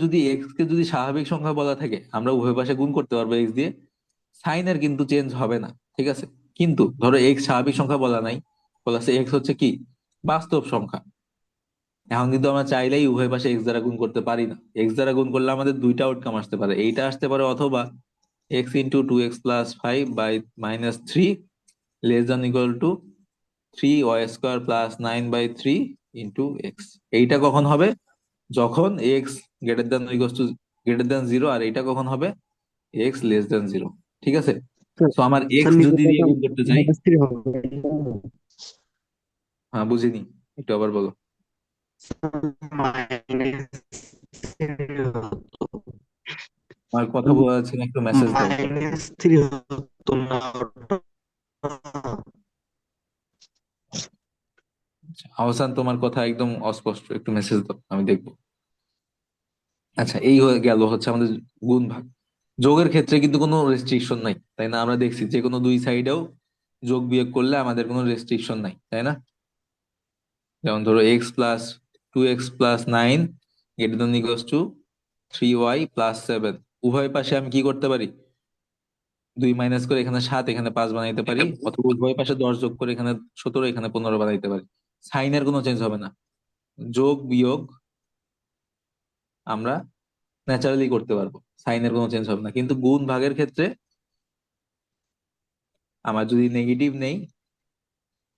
যদি এক্স কে যদি স্বাভাবিক সংখ্যা বলা থাকে, আমরা উভয় পাশে গুণ করতে পারবো এক্স দিয়ে, সাইনের কিন্তু চেঞ্জ হবে না, ঠিক আছে? কিন্তু ধরো এক্স স্বাভাবিক সংখ্যা বলা নাই, বলা আছে এক্স হচ্ছে কি বাস্তব সংখ্যা, এখন কিন্তু আমরা চাইলেই উভয় পাশে এক্স দ্বারা গুণ করতে পারি না। এক্স দ্বারা গুণ করলে আমাদের দুইটা আউটকাম আসতে পারে, এইটা আসতে পারে, অথবা x × 2x + 5/-3 <= 3y² + 9/3 × x। এইটা কখন হবে? যখন এক্স >= 0, আর এইটা কখন হবে? x <0, ঠিক আছে? স্যার। তো আমার স্যার এক্স নিচে যদি দিয়ে তখন গুণ করতে চাই, -3 হবে না। হ্যাঁ বুঝিনি, একটু আবার বলো। -3 হতো। আমার কথা বোঝা যাচ্ছে না, একটু মেসেজ দাও। -3 হতো না ওটা। আচ্ছা, আহসান, তোমার কথা একদম অস্পষ্ট, একটু মেসেজ দাও, আমি দেখবো। আচ্ছা, এই হয়ে গেল হচ্ছে আমাদের গুণ ভাগ। যোগের ক্ষেত্রে কিন্তু কোনো রেস্ট্রিকশন নাই, তাই না? আমরা দেখছি যে কোনো দুই সাইডেও যোগ বিয়োগ করলে আমাদের কোনো রেস্ট্রিকশন নাই, তাই না? যেমন ধরো x + 2x + 9 > 3y + 7, উভয় পাশে আমি কি করতে পারি? 2 মাইনাস করে এখানে 7, এখানে 5 বানাইতে পারি, অথবা উভয় পাশে 10 যোগ করে এখানে 17, এখানে 15 বানাইতে পারি। সাইনের কোনো চেঞ্জ হবে না, যোগ বিয়োগ আমরা ন্যাচারালি করতে পারবো, সাইনের কোনো চেঞ্জ হবে না। কিন্তু গুণ ভাগের ক্ষেত্রে আমার যদি নেগেটিভ নেই,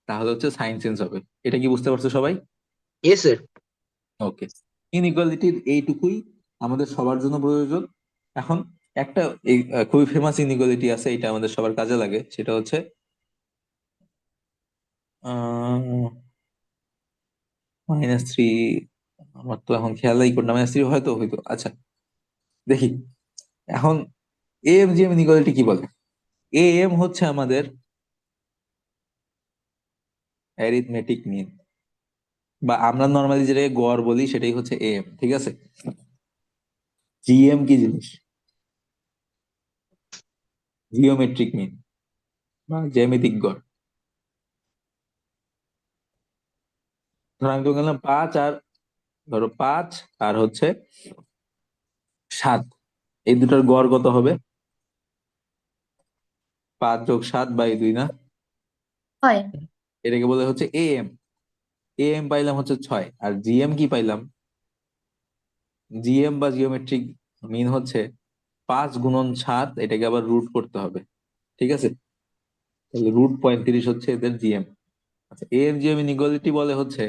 তাহলে হচ্ছে সাইন চেঞ্জ হবে। এটা কি বুঝতে পারছো সবাই? Yes sir. ওকে, ইনইকুয়ালিটির এইটুকুই আমাদের সবার জন্য প্রয়োজন। এখন একটা খুবই ফেমাস ইনইকুয়ালিটি আছে, এটা আমাদের সবার কাজে লাগে, সেটা হচ্ছে -3, আমার তো এখন খেয়ালই করি না, -3 হয়তো হয়তো, আচ্ছা দেখি। এখন AMGM ইনইকুয়ালিটি কি বলে? AM হচ্ছে আমাদের অ্যারিথমেটিক মিন, বা আমরা নর্মালি যেটাকে গড় বলি সেটাই হচ্ছে AM, ঠিক আছে? জিএম কি জিনিস? জিওমেট্রিক মিন বা জ্যামিতিক গড়। ধরো আমি তো গেলাম 5 আর ধরো 5 আর হচ্ছে 7, এই দুটোর গড় কত হবে? 5 যোগ 7/2 না? হয় এটাকে বলে হচ্ছে এএম। এএম পাইলাম হচ্ছে 6, আর জিএম কি পাইলাম? জিএম বা জিওমেট্রিক মিন হচ্ছে 5 × 7, এটাকে আবার রুট করতে হবে, ঠিক আছে? তাহলে √35 হচ্ছে এদের জিএম। আচ্ছা, এএম জিএম ইনইকুয়ালিটি বলে হচ্ছে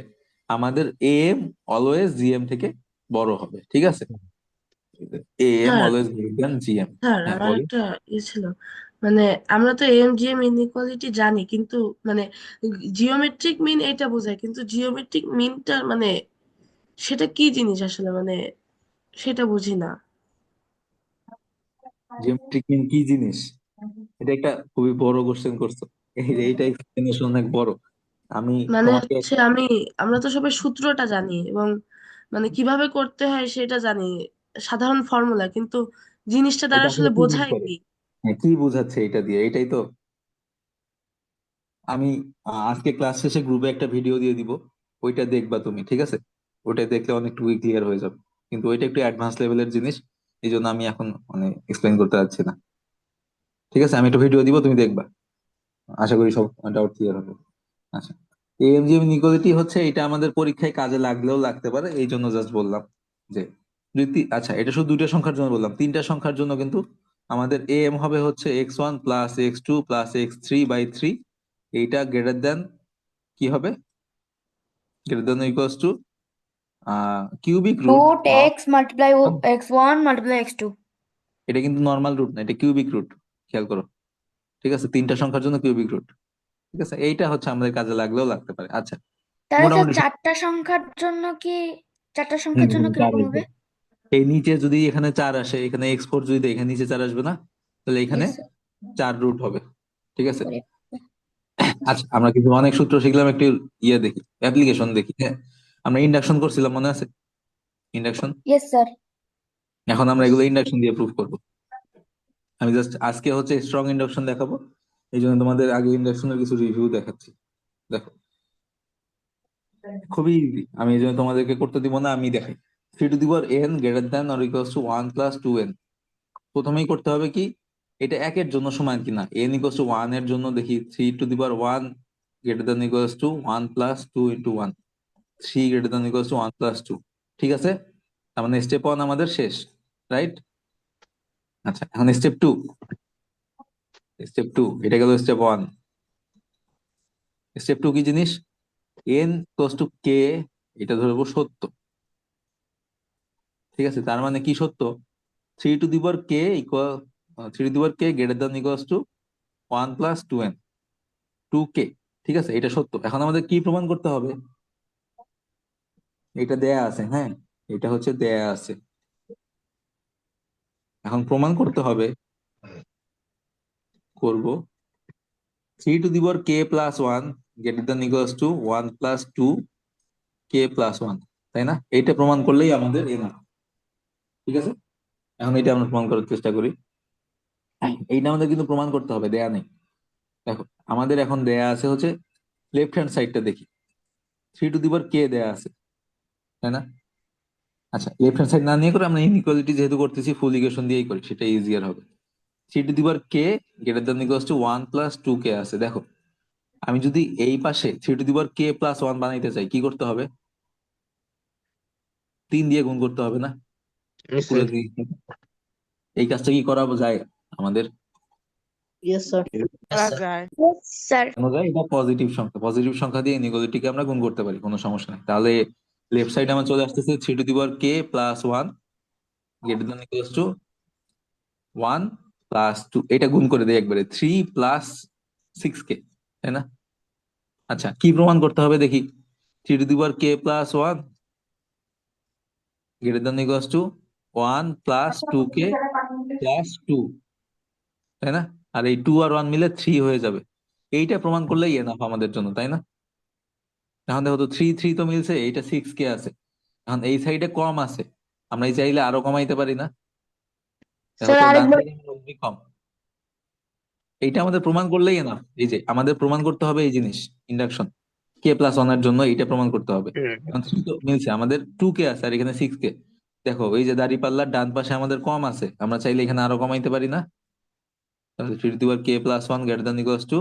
আমাদের এএম অলওয়েজ জিএম থেকে বড় হবে, ঠিক আছে? Am sir always greater than GM. Sir হ্যাঁ আমার বলো। একটা ছিল, মানে আমরা তো এএমজিএম ইনইকুয়ালিটি জানি, কিন্তু মানে জিওমেট্রিক মিন এটা বোঝায়, কিন্তু জিওমেট্রিক মিনটা মানে সেটা কি জিনিস আসলে, মানে সেটা বুঝি না। জিওমেট্রিক মিন কি জিনিস? এটা একটা খুবই বড় কোশ্চেন করছো। এইটা এক্সপ্লেনেশন অনেক বড়। আমি মানে তোমাকে হচ্ছে আমরা তো সবাই সূত্রটা জানি এবং মানে কিভাবে করতে হয় সেটা জানি, সাধারণ ফর্মুলা, কিন্তু জিনিসটা দ্বারা এটা আসলে আসলে কি মিন বোঝায় করে, কি? হ্যাঁ, কি বোঝাচ্ছে এটা দিয়ে, এটাই তো আমি আজকে ক্লাস শেষে গ্রুপে একটা ভিডিও দিয়ে দিব, ওইটা দেখবা তুমি, ঠিক আছে? ওইটা দেখলে অনেকটুকুই ক্লিয়ার হয়ে যাবে, কিন্তু ওইটা একটু অ্যাডভান্স লেভেলের জিনিস, এই জন্য আমি এখন মানে এক্সপ্লেন করতে যাচ্ছি না, ঠিক আছে? আমি একটা ভিডিও দিব, তুমি দেখবা, আশা করি সব ডাউট ক্লিয়ার হবে। আচ্ছা, এএমজিএম ইনইকুয়ালিটি হচ্ছে এটা আমাদের পরীক্ষায় কাজে লাগলেও লাগতে পারে, এই জন্য জাস্ট বললাম যে যদি আচ্ছা, এটা শুধু 2টা সংখ্যার জন্য বললাম, 3টা সংখ্যার জন্য কিন্তু আমাদের এএম হবে হচ্ছে x1 + x2 + x3/3, এইটা গ্রেটার দেন কি হবে? Greater than equals to cubic root root of, x multiply x1 multiply x2. এটা কিন্তু নর্মাল রুট না, এটা কিউবিক রুট, খেয়াল করো, ঠিক আছে? 3টা সংখ্যার জন্য কিউবিক রুট, ঠিক আছে? এইটা হচ্ছে আমাদের কাজে লাগলেও লাগতে পারে। আচ্ছা, তাহলে স্যার মোটামুটি চারটা সংখ্যার জন্য চার কিরকম আসবে। হবে? এই নিচে যদি এখানে 4 আসে, এখানে x4 যদি দেয়, এখানে নিচে 4 আসবে না? তাহলে এখানে ইয়েস স্যার। 4 রুট হবে, ঠিক আছে? আচ্ছা, আমরা কিন্তু অনেক সূত্র শিখলাম, একটু ইয়ে দেখি, অ্যাপ্লিকেশন দেখি। হ্যাঁ, আমরা ইন্ডাকশন করছিলাম, মনে আছে? ইন্ডাকশন। Yes sir. এখন আমরা এগুলো ইন্ডাকশন দিয়ে প্রুফ করব। আমি জাস্ট আজকে হচ্ছে স্ট্রং ইন্ডাকশন দেখাবো, এই জন্য তোমাদের আগে ইন্ডাকশনের কিছু রিভিউ দেখাচ্ছি। দেখো, খুবই ইজি, আমি এই জন্য তোমাদেরকে করতে দিব না, আমি দেখাই। 3n greater than or equals two 1 + 2n। প্রথমেই করতে হবে কি, এটা 1 এর জন্য সমান কিনা, n = 1 এর জন্য দেখি 3 1 greater than equals to 1 + 2 × 1, 3 greater than equals to 1 + 2, ঠিক আছে? তার মানে স্টেপ 1 আমাদের শেষ, রাইট? আচ্ছা, এখন স্টেপ 2, এটা গেল স্টেপ 1। স্টেপ 2 কি জিনিস? n = k, এটা ধরবো সত্য, ঠিক আছে? তার মানে কি সত্য? 3 k greater than equals to 1 + 2n, 2k, ঠিক আছে? এটা সত্য। এখন আমাদের কি প্রমাণ করতে হবে? এটা দেয়া আছে, হ্যাঁ, এটা হচ্ছে দেয়া আছে। এখন প্রমাণ করতে হবে, করব 3k + 1 greater than equals to 1 + 2k + 1, তাই না? এইটা প্রমাণ করলেই আমাদের এনাফ, ঠিক আছে? এখন এটা আমরা প্রমাণ করার চেষ্টা করি। এইটা আমাদের কিন্তু প্রমাণ করতে হবে, দেয়া নেই। দেখো, আমাদের এখন দেয়া আছে হচ্ছে লেফট হ্যান্ড সাইডটা দেখি, 3k দেয়া আছে, তাই না? আচ্ছা, লেফট হ্যান্ড সাইড না নিয়ে করে আমরা ইনইকুয়ালিটি যেহেতু করতেছি, ফুল ইকুয়েশন দিয়েই করি, সেটা ইজিয়ার হবে। 3k greater than equals to 1 + 2k আছে। দেখো, আমি যদি এই পাশে 3k + 1 বানাইতে চাই, কি করতে হবে? 3 দিয়ে গুণ করতে হবে না? Yes, পুরো sir. জিনিসটা, এই কাজটা কি করা যায় আমাদের? Yes sir. করা যায়। Yes, sir. কেন যায়? এটা পজিটিভ সংখ্যা দিয়ে ইনইকুয়ালিটিকে আমরা গুণ করতে পারি, কোনো সমস্যা নেই। তাহলে লেফট সাইড আমার চলে আসতেছে 3k + 1 greater than equals to 1 + 2, এটা গুণ করে দেয় একবারে 3 + 6k, তাই না? আচ্ছা, কি প্রমাণ করতে হবে দেখি? 3k + 1 greater than equals to 1 + 2k + 2, তাই না? আর এই 2 আর 1 মিলে 3 হয়ে যাবে। এইটা প্রমাণ করলেই এনাফ আমাদের জন্য, তাই না? এখন দেখো তো, 3 তো মিলছে, এইটা 6k আছে। এখন এই সাইডে কম আছে, আমরা এই চাইলে আরো কমাইতে পারি না? দেখো স্যার তো ডান আরেকবার সাইডে আমার অবধি কম। এইটা আমাদের প্রমাণ করলেই না, এই যে আমাদের প্রমাণ করতে হবে এই জিনিস, ইন্ডাকশন K+1 এর জন্য এইটা প্রমাণ করতে হবে। এখন three তো মিলছে, আমাদের 2K আছে আর এখানে 6K। দেখো এই যে দাঁড়িপাল্লার ডান পাশে আমাদের কম আছে, আমরা চাইলে এখানে আরো কমাইতে পারি না? তাহলে 3 K+1 greater than equals to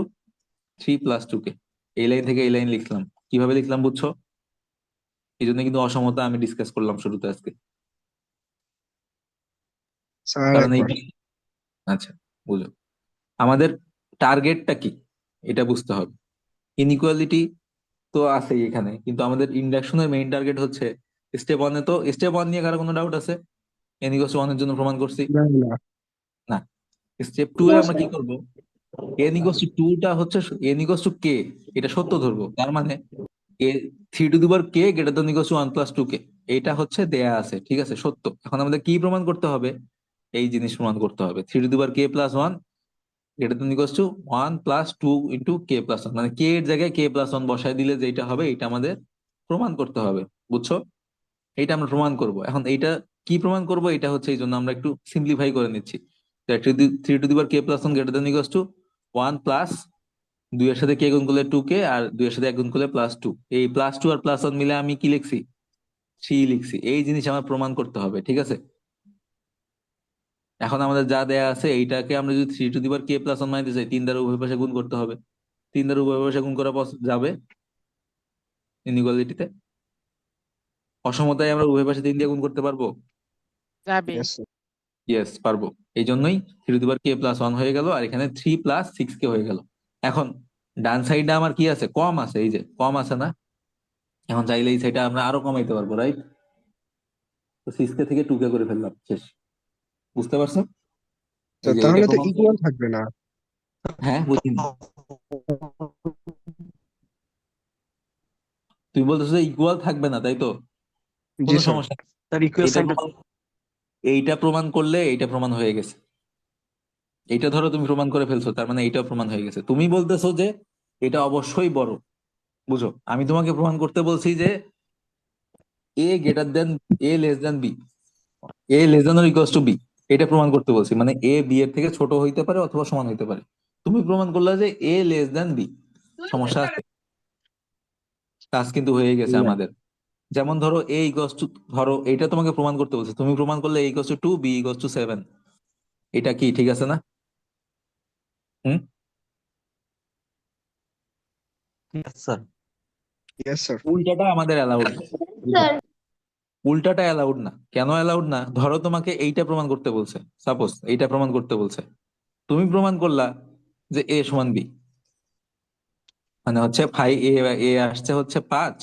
3+2K। এই লাইন থেকে এই লাইন লিখলাম, কিভাবে লিখলাম বুঝছো? এই জন্য কিন্তু অসমতা আমি ডিসকাস করলাম শুরুতে আজকে, কারণ এই, আচ্ছা বুঝো, আমাদের টার্গেটটা কি এটা বুঝতে হবে। ইনইকুয়ালিটি তো আছেই এখানে, কিন্তু আমাদের ইন্ডাকশনের মেইন টার্গেট হচ্ছে স্টেপ ওয়ানে। তো স্টেপ ওয়ান নিয়ে কারো কোনো ডাউট আছে? n=1 এর জন্য প্রমাণ করছি না। স্টেপ টু এ আমরা কি করব? n=2 টা হচ্ছে n=k, এটা সত্য ধরবো, তার মানে এ 3 greater than equals to 1+2k, এটা হচ্ছে দেয়া আছে, ঠিক আছে, সত্য। এখন আমাদের কি প্রমাণ করতে হবে? এই জিনিস প্রমাণ করতে হবে 3k+1 greater than equals to 1+2 into k+1, মানে k এর জায়গায় k+1 বসায় দিলে যেটা হবে এটা আমাদের প্রমাণ করতে হবে, বুঝছো? এইটা আমরা প্রমাণ করব। এখন এইটা কি প্রমাণ করব, এটা হচ্ছে এই জন্য আমরা একটু সিম্পলিফাই করে নিচ্ছি। 3k+1 greater than equals to 1 2 এর সাথে কে গুণ করলে 2k, আর 2 এর সাথে 1 গুণ করলে +2। এই +2 আর +1 মিলে আমি কি লিখছি? 3 লিখছি। এই জিনিস আমার প্রমাণ করতে হবে, ঠিক আছে। এখন আমাদের যা দেয়া আছে এইটাকে আমরা যদি 3k+1 মানতে চাই, 3 দ্বারা উভয় পাশে গুণ করতে হবে। 3 দ্বারা উভয় পাশে গুণ করা যাবে ইনইকুয়ালিটিতে? অসমতায় আমরা উভয় পাশে 3 দিয়ে গুণ করতে পারবো? যাবে। ইয়েস, পারবো। এই জন্যই 3k+1 হয়ে গেল, আর এখানে 3+6k হয়ে গেল। এখন ডান সাইডে আমার কি আছে? কম আছে, এই যে কম আছে না? এখন চাইলে এই সাইডে আমরা আরো কমাইতে পারবো, রাইট? তো 6k থেকে 2k করে ফেললাম, শেষ। বুঝতে পারছো? এই যে এইটা প্রমাণ করলাম। থাকবে না। হ্যাঁ, বুঝিনি। তুই বলতেছিস যে ইকুয়াল থাকবে না, তাই তো? কোনো সমস্যা নেই। তার এইটা ইকুয়েশনটা প্রমাণ, এইটা প্রমাণ করলে এইটা প্রমাণ হয়ে গেছে। এইটা ধরো তুমি প্রমাণ করে ফেলছো, তার মানে এইটাও প্রমাণ হয়ে গেছে। তুমি বলতেছো যে এটা অবশ্যই বড়, বুঝো। আমি তোমাকে প্রমাণ করতে বলছি যে a less than B, a < b, এটা প্রমাণ করতে বলছি। মানে a b এর থেকে ছোট হইতে পারে অথবা সমান হইতে পারে। তুমি প্রমাণ করলে যে a< b। সমস্যা আছে? কাজ কিন্তু হয়ে গেছে আমাদের। যেমন ধরো ধরো এইটা তোমাকে প্রমাণ করতে বলছে, তুমি প্রমাণ করলে a=2, b=7। এটা কি ঠিক আছে না? হুম। স্যার উল্টাটা আমাদের অ্যালাউড না, বুঝো? স্যার উল্টাটা অ্যালাউড না। কেন অ্যালাউড না? ধরো তোমাকে এইটা প্রমাণ করতে বলছে, সাপোজ এইটা প্রমাণ করতে বলছে, তুমি প্রমাণ করলা যে a=b, মানে হচ্ছে এ আসছে হচ্ছে 5,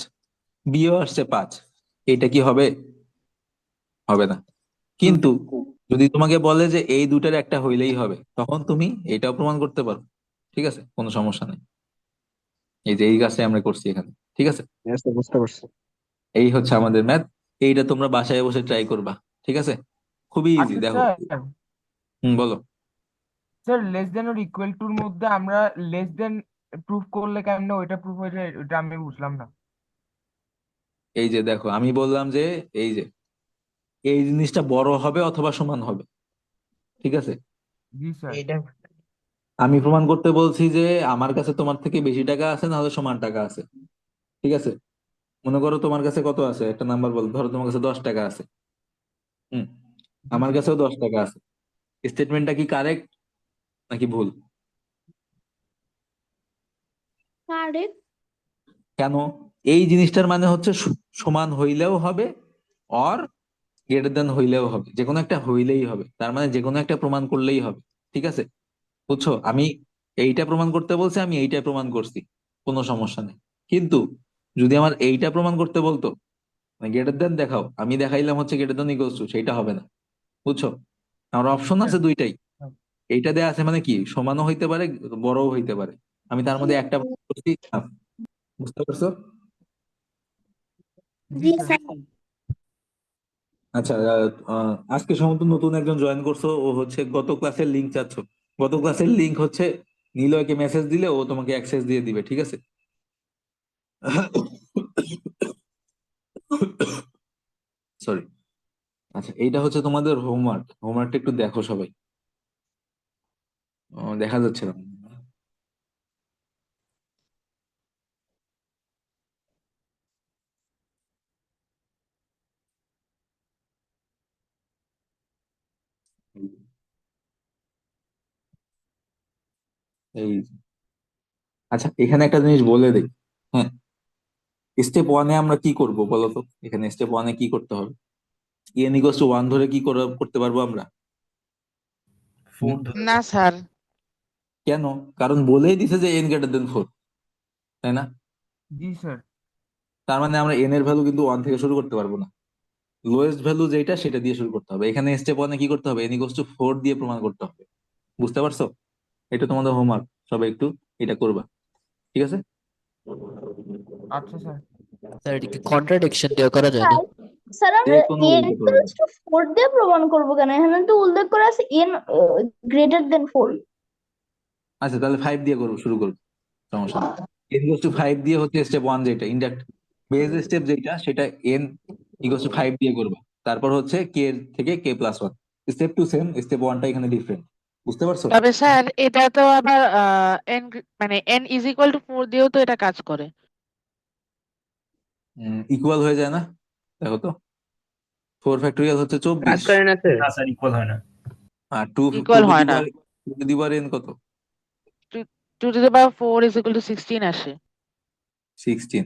বিও আসছে 5। এটা কি হবে? হবে না। কিন্তু যদি তোমাকে বলে যে এই দুটার একটা হইলেই হবে, তখন তুমি এটাও প্রমাণ করতে পারো, ঠিক আছে, কোনো সমস্যা নেই। এই যে এই কাজটাই আমরা করছি এখানে, ঠিক আছে। বুঝতে পারছি। এই হচ্ছে আমাদের ম্যাথ। এইটা তোমরা বাসায় বসে ট্রাই করবা, ঠিক আছে। খুবই ইজি, আচ্ছা দেখো। স্যার, বলো। Sir less than or equal টুর মধ্যে আমরা লেস দেন প্রুফ করলে কেমনে ওইটা প্রুফ হয়ে যায়, ওইটা আমি বুঝলাম না। এই যে দেখো, আমি বললাম যে এই যে এই জিনিসটা বড় হবে অথবা সমান হবে, ঠিক আছে। জি স্যার। এটা আমি প্রমাণ করতে বলছি যে আমার কাছে তোমার থেকে বেশি টাকা আছে, না হলে সমান টাকা আছে, ঠিক আছে। মনে করো তোমার কাছে কত আছে, একটা নাম্বার বল, ধরো তোমার কাছে 10 টাকা আছে। হুম। জি আমার স্যার। কাছেও 10 টাকা আছে। স্টেটমেন্টটা কি কারেক্ট নাকি ভুল? কারেক্ট কেন? এই জিনিসটার মানে হচ্ছে সমান হইলেও হবে, অর গ্রেটার দেন হইলেও হবে, যে কোনো একটা হইলেই হবে, তার মানে যে কোনো একটা প্রমাণ করলেই হবে, ঠিক আছে। বুঝছো? আমি এইটা প্রমাণ করতে বলছি, আমি এইটা প্রমাণ করছি, কোনো সমস্যা নেই। কিন্তু যদি আমার এইটা প্রমাণ করতে বলতো, মানে গ্রেটার দেন দেখাও, আমি দেখাইলাম হচ্ছে গ্রেটার দেন ইকুয়ালস টু, সেইটা হবে না, বুঝছো। আমার অপশন আছে দুইটাই। এইটা দেয়া আছে মানে কি, সমানও হইতে পারে বড়ও হইতে পারে। আমি তার মধ্যে একটা করছি, বুঝতে পারছো? জি জি স্যার। স্যার আচ্ছা, আজকে সম্ভবত নতুন একজন জয়েন করছো, ও হচ্ছে গত ক্লাসের লিংক চাচ্ছ। গত ক্লাসের লিংক হচ্ছে নিলয়কে মেসেজ দিলে ও তোমাকে অ্যাক্সেস দিয়ে দিবে, ঠিক আছে। সরি। আচ্ছা, এইটা হচ্ছে তোমাদের হোমওয়ার্ক। হোমওয়ার্কটা একটু দেখো সবাই। দেখা যাচ্ছে না। এই, আচ্ছা এখানে একটা জিনিস বলে দিই। হ্যাঁ, স্টেপ ওয়ানে আমরা কি করব বলো তো? এখানে স্টেপ ওয়ানে কি করতে হবে? এন ইকুয়াল টু ওয়ান ধরে কি করতে পারবো আমরা? ফোর হুম? ধরে না স্যার। কেন? কারণ বলেই দিছে যে এন গ্রেটার দেন ফোর, তাই না? জি স্যার। তার মানে আমরা এন এর ভ্যালু কিন্তু ওয়ান থেকে শুরু করতে পারবো না। লোয়েস্ট ভ্যালু যেটা সেটা দিয়ে শুরু করতে হবে। এখানে স্টেপ ওয়ানে কি করতে হবে? এন ইকুয়াল টু ফোর দিয়ে প্রমাণ করতে হবে। বুঝতে পারছো? এটা তোমাদের হোমওয়ার্ক, সবাই একটু এটা করবা, ঠিক আছে? আচ্ছা স্যার। স্যার এটা কি কন্ট্রাডিকশন দিয়ে করা যায় না? স্যার যে আমরা কোনো এন বলতে পারবে। ইকুয়ালস টু 4 দিয়ে প্রমাণ করব কেন? এখানে তো উল্লেখ করা আছে এন গ্রেটার দেন 4। আচ্ছা তাহলে ফাইভ দিয়ে করবো, শুরু করবো, সমস্যা নেই। এন ইকুয়াল টু ফাইভ দিয়ে হচ্ছে স্টেপ ওয়ান, যেটা ইন্ডাক্ট বেস স্টেপ যেটা, সেটা এন ইকুয়াল টু ফাইভ দিয়ে করবা। তারপর হচ্ছে কে থেকে K plus one. Step two same, step ওয়ানটা এখানে ডিফারেন্ট। বুঝতে পারছো? তবে স্যার এটা তো আবার এন মানে এন ইজ ইকুয়াল টু 4 দিয়েও তো এটা কাজ করে। ইকুয়াল হয়ে যায় না? দেখো তো, ফোর ফ্যাক্টোরিয়াল হচ্ছে কাজ 24, করে না স্যার। না স্যার, ইকুয়াল হয় না। আর two to equal to the হয় না। Power two to the power N কত? 2 to the power 4 is equal to 16 আসে। 16।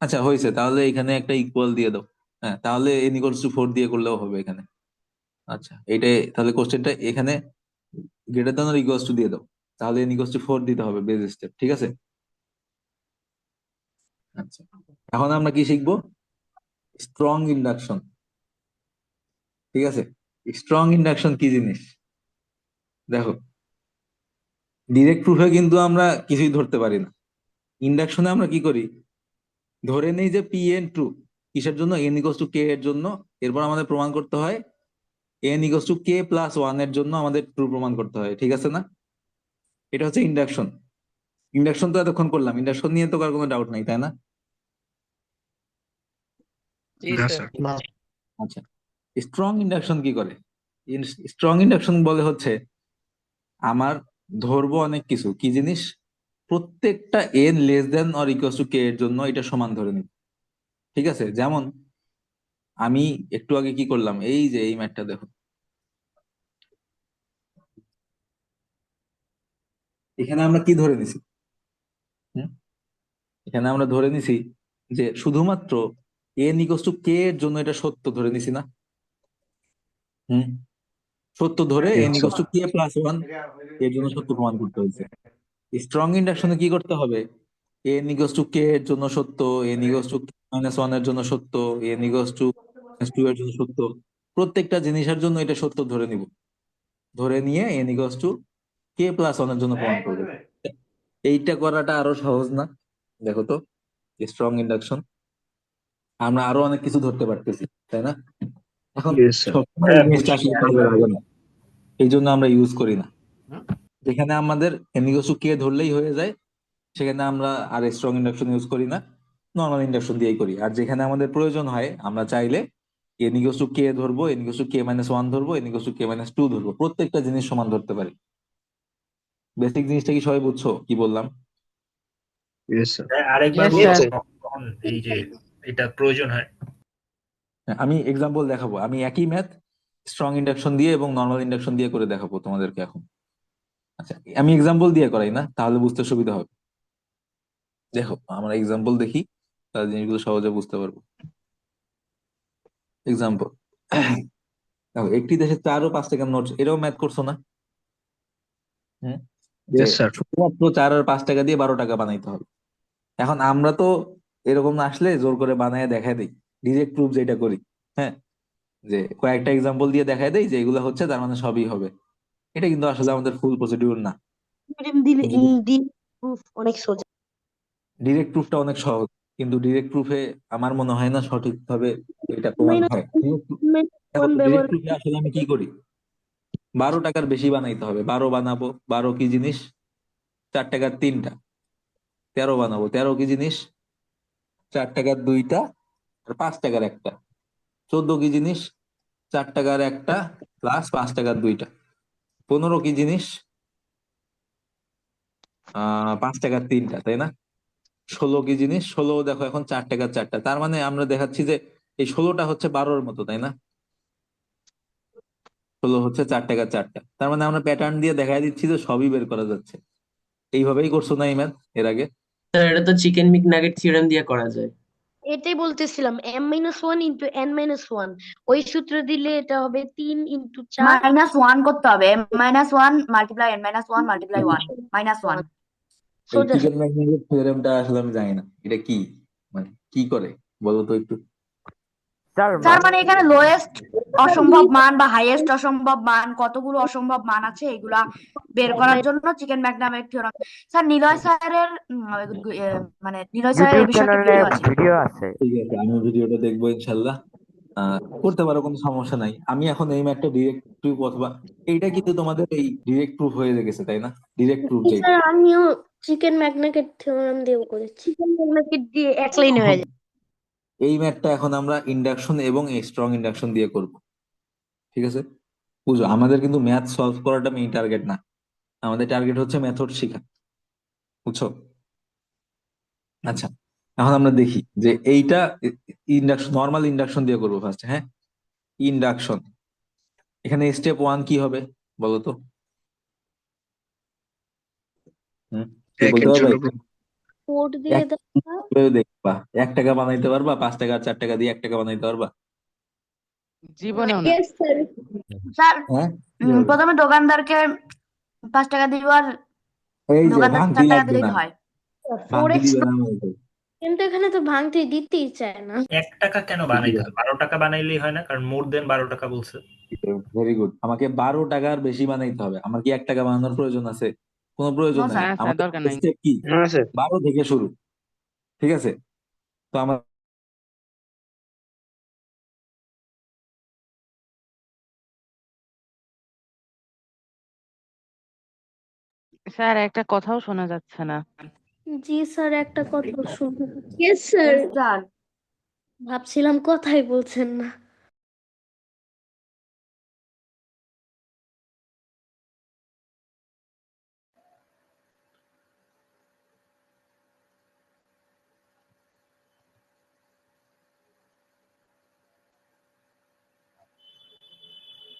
আচ্ছা হয়েছে, তাহলে এখানে একটা ইকুয়াল দিয়ে দাও। হ্যাঁ, তাহলে এন ইকুয়ালস টু ফোর দিয়ে করলেও হবে এখানে। আচ্ছা এইটাই তাহলে কোশ্চেনটা এখানে greater than or equals two দিয়ে দাও। তাহলে এন ইকুয়ালস টু ফোর দিতে হবে বেস স্টেপ, ঠিক আছে? আচ্ছা, এখন আমরা কি শিখবো? স্ট্রং ইন্ডাকশন, ঠিক আছে? স্ট্রং ইন্ডাকশন কি জিনিস দেখো। ডিরেক্ট প্রুফে কিন্তু আমরা কিছুই ধরতে পারি না। ইন্ডাকশনে আমরা কি করি? ধরে নেই যে পি এন ট্রু। কিসের জন্য? এন ইকুয়ালস টু কে এর জন্য। এরপর আমাদের প্রমাণ করতে হয় N equals to K plus one এর জন্য আমাদের ট্রু প্রমাণ করতে হয়, ঠিক আছে না? এটা হচ্ছে ইন্ডাকশন। ইন্ডাকশন তো এতক্ষণ করলাম, ইন্ডাকশন নিয়ে তো কার কোনো ডাউট নাই, তাই না? জি না স্যার। স্যার। আচ্ছা, স্ট্রং ইন্ডাকশন কি করে? স্ট্রং ইন্ডাকশন বলে হচ্ছে আমার ধরবো অনেক কিছু, কি জিনিস? প্রত্যেকটা N less than or equals to K এর জন্য এটা সমান ধরে নিব, ঠিক আছে? যেমন আমি একটু আগে কি করলাম, এই যে এই ম্যাথটা দেখো। এখানে আমরা কি ধরে নিছি? হুম? এখানে আমরা ধরে নিছি যে শুধুমাত্র এন ইকুয়ালস টু কে এর জন্য এটা সত্য ধরে নিছি না? হুম, সত্য ধরে Yes, N sir. Equals to K plus one এর জন্য সত্য প্রমাণ করতে হয়েছে। স্ট্রং ইন্ডাকশনে কি করতে হবে? এন ইকুয়ালস টু কে এর জন্য সত্য, N equals two minus one এর জন্য সত্য, এন ইকুয়ালস টু টু এর জন্য সত্য। প্রত্যেকটা জিনিসের জন্য এটা সত্য ধরে নিব। ধরে নিয়ে N equals to K plus one এর জন্য প্রমাণ করবো। এইটা করাটা আরো সহজ না? দেখো তো, স্ট্রং ইন্ডাকশন আমরা আরো অনেক কিছু ধরতে পারতেছি, তাই না? এখন Yes, sir. সবসময় এই হ্যাঁ, জিনিসটা বুঝছি। আসলে কাজে লাগে না, এই জন্য আমরা ইউজ করি না। যেখানে আমাদের এন ইকুয়ালস টু কে ধরলেই হয়ে যায়, সেখানে আমরা আর স্ট্রং ইন্ডাকশন ইউজ করি না, নর্মাল ইন্ডাকশন দিয়েই করি। আর যেখানে আমাদের প্রয়োজন হয় আমরা চাইলে এন ইকুয়ালস টু কে ধরবো, N equals to K minus one ধরবো, N equals to K minus two ধরবো। প্রত্যেকটা জিনিস সমান ধরতে পারি। বেসিক জিনিসটা কি সবাই বুঝছো কি বললাম? Yes, sir. হ্যাঁ, আরেকবার Yes, বলো sir. কখন এই যে এটা প্রয়োজন হয়। আমি এক্সাম্পল দেখাবো, আমি একই ম্যাথ স্ট্রং ইন্ডাকশন দিয়ে এবং নর্মাল ইন্ডাকশন দিয়ে করে দেখাবো তোমাদেরকে এখন। আচ্ছা আমি এক্সাম্পল দিয়ে করাই না, তাহলে বুঝতে সুবিধা হবে। দেখো আমরা এক্সাম্পল দেখি, তাহলে জিনিসগুলো সহজে বুঝতে পারবো। এক্সাম্পল দেখো, একটি দেশে 4 ও 5 টাকার নোট, এটাও ম্যাথ করছো না? হুম, যে Yes, sir. শুধুমাত্র 4 আর 5 টাকা দিয়ে 12 টাকা বানাইতে হবে। এখন আমরা তো এরকম আসলে জোর করে বানায় দেখায় দিই, ডিরেক্ট প্রুফ যেটা করি। হ্যাঁ, যে কয়েকটা এক্সাম্পল দিয়ে দেখায় দেই যে এগুলো হচ্ছে, তার মানে সবই হবে। এটা কিন্তু আসলে আমাদের ফুল প্রসিডিউর না। প্রুফ অনেক সোজা। ডিরেক্ট প্রুফটা অনেক সহজ, কিন্তু ডিরেক্ট প্রুফে আমার মনে হয় না সঠিকভাবে এটা প্রমাণ হয়। দেখো ডিরেক্ট প্রুফে আসলে আমি কি করি? 12 টাকার বেশি বানাইতে হবে, 12 বানাবো। 12 কি জিনিস? 4 টাকার 3টা। 13 বানাবো, 13 কি জিনিস? 4 টাকার 2টা আর 5 টাকার একটা। 14 কি জিনিস? 4 টাকার একটা প্লাস 5 টাকার দুইটা। 15 কি জিনিস? 5 টাকার তিনটা, তাই না? 16 কি জিনিস? 16 দেখো এখন 4 টাকার চারটা। তার মানে আমরা দেখাচ্ছি যে এই 16টা হচ্ছে 12-র মতো, তাই না? 16 হচ্ছে 4 টাকার চারটা। তার মানে আমরা প্যাটার্ন দিয়ে দেখাই দিচ্ছি যে সবই বের করা যাচ্ছে। এইভাবেই করছো না ইমান এর আগে? স্যার এটা তো চিকেন মিক-নাগেট থিওরেম দিয়ে করা যায়। এটাই বলতেছিলাম, m-1 × n-1 ওই সূত্র দিলে এটা হবে 3 × 4 -1 করতে হবে, -1 মাল্টিপ্লাই n-1 মাল্টিপ্লাই 1 -1। এই সোজা চিকেন ম্যাগনেটিক থিওরেমটা আসলে আমি জানি না এটা কি, মানে কি করে বলো তো একটু। স্যার স্যার মানে এখানে লোয়েস্ট অসম্ভব মান বা হাইয়েস্ট অসম্ভব মান, কতগুলো অসম্ভব মান আছে এগুলা বের করার জন্য chicken magnetic theorem. Sir Niloy স্যারের মানে নিলয় স্যারের এই ইউটিউব বিষয়ে একটা চ্যানেলে ভিডিও আছে। ভিডিও আছে। ঠিক আছে, আমি ভিডিওটা দেখবো ইনশাল্লাহ। করতে পারো, কোনো সমস্যা নাই। আমি এখন এই ম্যাথটা ডিরেক্ট প্রুফ অথবা এইটা কিন্তু তোমাদের এই ডিরেক্ট প্রুফ হয়ে গেছে, তাই না? ডিরেক্ট প্রুফ যেটা, স্যার আমিও চিকেন ম্যাগনেট থিওরেম দিয়েও করেছি। চিকেন ম্যাগনেট দিয়ে এক লাইনে হয়ে যায়। এই ম্যাথটা এখন আমরা ইন্ডাকশন এবং স্ট্রং ইন্ডাকশন দিয়ে করব। ঠিক আছে, বুঝো আমাদের কিন্তু ম্যাথ সলভ করাটা মেইন টার্গেট না, আমাদের টার্গেট হচ্ছে মেথড শেখা, বুঝছো? আচ্ছা, এখন আমরা দেখি যে এইটা ইন্ডাকশন, নর্মাল ইন্ডাকশন দিয়ে করবো ফার্স্ট। হ্যাঁ, ইন্ডাকশন। এখানে স্টেপ 1 কি হবে বলো তো? কেউ বলতে একের পারবা? জন্য কোড দিয়ে এক দাও। করে দেখবা, 1 টাকা বানাইতে পারবা? 5 টাকা আর 4 টাকা দিয়ে 1 টাকা বানাইতে পারবা? জীবনেও না। Yes, sir. স্যার হ্যাঁ, প্রথমে দোকানদারকে 5 টাকা দিব আর এই যে দোকানদার ভাঙতি 4 টাকা লাগবে দিলেই না, তো হয়। ভাঙতি 4x দিবে না বলতে। কিন্তু এখানে তো ভাঙতে দিতেই চায় না। 1 টাকা কেন বানাইতে হবে? 12 টাকা বানাইলেই হয় না? কারণ মোর দেন 12 টাকা বলছে। ভেরি গুড, আমাকে 12 টাকার বেশি বানাইতে হবে। আমার কি 1 টাকা বানানোর প্রয়োজন আছে? কোনো প্রয়োজন নো নাই। স্যার। না স্যার, আমাদের দরকার নাই। স্টেপ কি? হ্যাঁ স্যার। 12 থেকে শুরু। ঠিক আছে, তো আমার স্যার একটা কথাও শোনা যাচ্ছে না। জি স্যার, একটা কথা শুনুন। Yes, sir. স্যার ভাবছিলাম কথাই বলছেন না।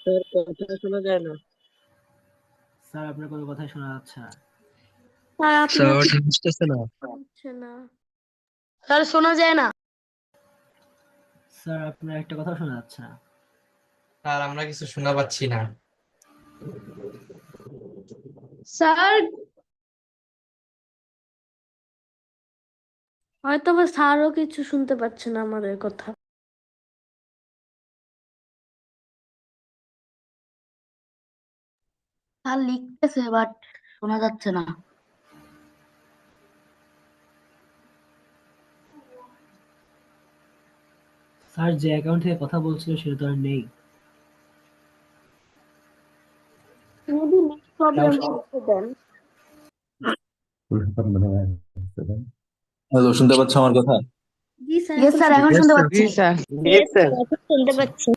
স্যার কথা শোনা যায় না। স্যার আপনার কোনো কথাই শোনা যাচ্ছে না। স্যার স্যার আপনার ওটা বুঝতেছে না। হচ্ছে না। স্যার শোনা যায় না। স্যার আপনার একটা কথা শোনা যাচ্ছে না। স্যার আমরা কিছু শোনা পাচ্ছি না। স্যার হয়তো বা স্যারও কিছু শুনতে পাচ্ছে না আমাদের কথা। স্যার লিখতেছে বাট শোনা যাচ্ছে না। স্যার যে অ্যাকাউন্ট থেকে কথা বলছিল সেটা তো আর নেই। মেবি নেট প্রবলেম হচ্ছে দেন। হ্যালো, শুনতে পাচ্ছ আমার কথা? জি স্যার, ইয়েস স্যার এখন Yes, শুনতে sir. পাচ্ছি। জি স্যার। Yes, sir, এখন শুনতে পাচ্ছি।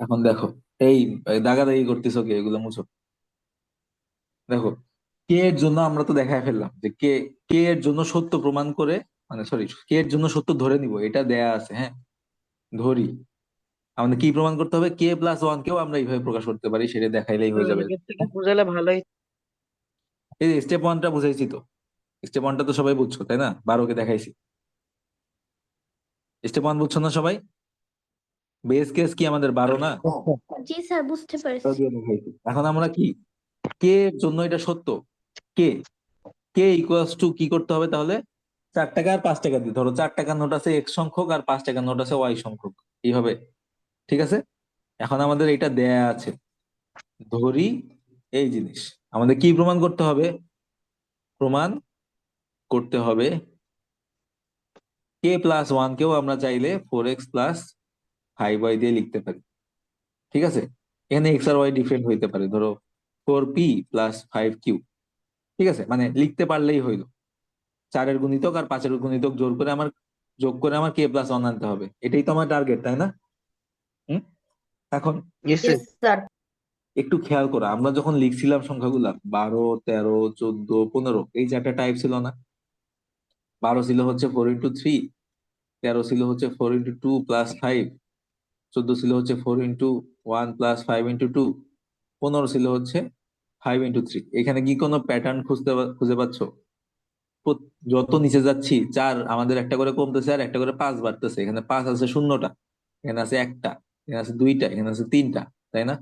এখন দেখো, এই দাগাদাগি করতেছো কে? এগুলো মুছো। দেখো, কে এর জন্য আমরা তো দেখায় ফেললাম যে কে কে এর জন্য সত্য প্রমাণ করে, মানে সরি, কে এর জন্য সত্য ধরে নিব, এটা দেয়া আছে। হ্যাঁ, ধরি। আমাদের কি প্রমাণ করতে হবে? কে প্লাস ওয়ান কেও আমরা এইভাবে প্রকাশ করতে পারি, সেটা দেখাইলেই হয়ে যাবে। আগের থেকে বুঝালে ভালোই। এই স্টেপ 1টা বুঝাইছি তো, স্টেপ 1টা তো সবাই বুঝছো তাই না? 12কে দেখাইছি। স্টেপ 1 বুঝছো না সবাই? বেস কেস কি আমাদের 12 না? জি স্যার, বুঝতে ওটা পারছি। দিয়ে দেখাইছি। এখন আমরা কি, কে এর জন্য এটা সত্য, কে কে ইকুয়ালস টু কি করতে হবে তাহলে? 4 টাকা আর 5 টাকা দিয়ে, ধরো 4 টাকার নোট আছে এক্স সংখ্যক আর 5 টাকার নোট আছে ওয়াই সংখ্যক, এইভাবে। ঠিক আছে, এখন আমাদের এটা দেয়া আছে, ধরি এই জিনিস। আমাদের কি প্রমাণ করতে হবে? প্রমাণ করতে হবে কে প্লাস ওয়ান কেও আমরা চাইলে 4x প্লাস 5y দিয়ে লিখতে পারি। ঠিক আছে, এখানে এক্স আর ওয়াই ডিফারেন্ট হইতে পারে, ধরো 4p প্লাস 5q। ঠিক আছে, মানে লিখতে পারলেই হইলো। 4 এর গুণিতক আর 5 এর গুণিতক জোর করে আমার যোগ করে আমার কে প্লাস ওয়ান আনতে হবে, এটাই তো আমার টার্গেট, তাই না? হুম। এখন Yes, sir. Yes sir. একটু খেয়াল করো, আমরা যখন লিখছিলাম সংখ্যাগুলা 12, 13, 14, 15, এই যে একটা টাইপ ছিল না? 12 ছিল হচ্ছে 4x3, 13 ছিল হচ্ছে 4x2 প্লাস 5, 14 ছিল হচ্ছে 4x1 প্লাস 5x2, 15 ছিল হচ্ছে 5x3। এখানে কি কোনো প্যাটার্ন খুঁজে পাচ্ছো? যত নিচে যাচ্ছি চার আমাদের একটা করে কমতেছে আর একটা করে পাঁচ বাড়তেছে। এখানে পাঁচ আছে শূন্যটা, এখানে আছে একটা, এখানে আছে দুইটা, এখানে আছে তিনটা, তাই না?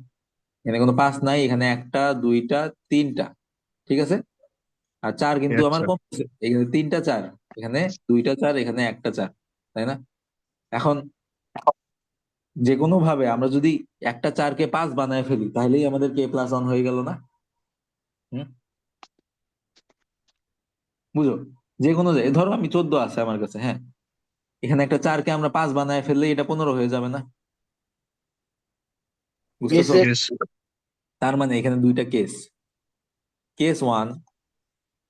এখানে কোনো পাঁচ নাই, এখানে একটা, দুইটা, তিনটা, ঠিক আছে? আর চার কিন্তু Yes, আমার sir. কমতেছে, এখানে তিনটা চার, এখানে দুইটা চার, এখানে একটা চার, তাই না? এখন যে কোনো ভাবে আমরা যদি একটা চারকে পাঁচ বানায় ফেলি তাহলেই আমাদের কে প্লাস ওয়ান হয়ে গেল না? হুম, বুঝো? যে কোনো ধরো আমি 14 আছে আমার কাছে, হ্যাঁ, এখানে একটা চারকে আমরা পাঁচ বানায় ফেললে এটা 15 হয়ে যাবে না? বুঝতেছো? Yes, sir. তার মানে এখানে দুইটা case. Case one,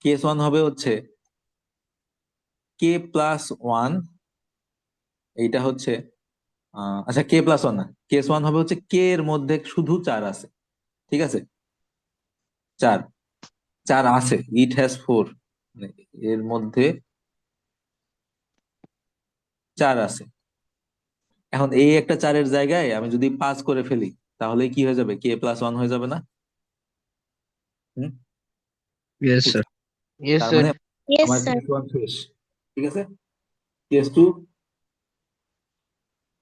case one হবে হচ্ছে কে প্লাস ওয়ান, এইটা হচ্ছে আচ্ছা কে প্লাস ওয়ান না, কেস ওয়ান হবে হচ্ছে কে এর মধ্যে শুধু চার আছে, ঠিক আছে? চার, চার আছে, ইট হ্যাজ ফোর, এর মধ্যে চার আছে। এখন এই একটা চারের জায়গায় আমি যদি পাঁচ করে ফেলি তাহলে কি হয়ে যাবে? কে প্লাস ওয়ান হয়ে যাবে না? হুম, Yes, sir. Yes, তার sir. মানে ইয়েস আমার স্যার। কেস ওয়ান শেষ, ঠিক আছে? Case two,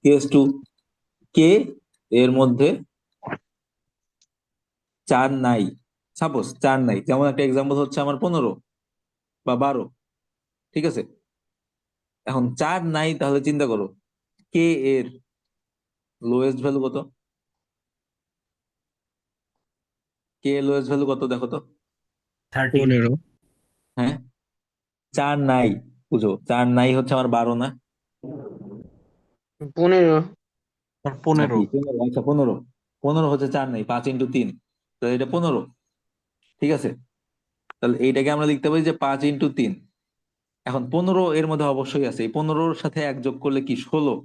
case two, K এর মধ্যে চার নাই, সাপোজ চার নাই, যেমন একটা এক্সাম্পল হচ্ছে আমার 15 বা 12, ঠিক আছে? এখন চার নাই, তাহলে চিন্তা করো কে এর লোয়েস্ট ভ্যালু কত? কে এর লোয়েস্ট ভ্যালু কত দেখো তো? 13। 15. হ্যাঁ, চার নাই, বুঝো, চার নাই হচ্ছে আমার 12 না? 15 নাকি 15? আচ্ছা 15, 15 হচ্ছে চার নাই, 5x3, তো এটা 15, ঠিক আছে? তাহলে এইটাকে আমরা লিখতে পারি যে 5x3। এখন 15 এর মধ্যে অবশ্যই আছে, এই 15-র সাথে এক যোগ করলে কি 16,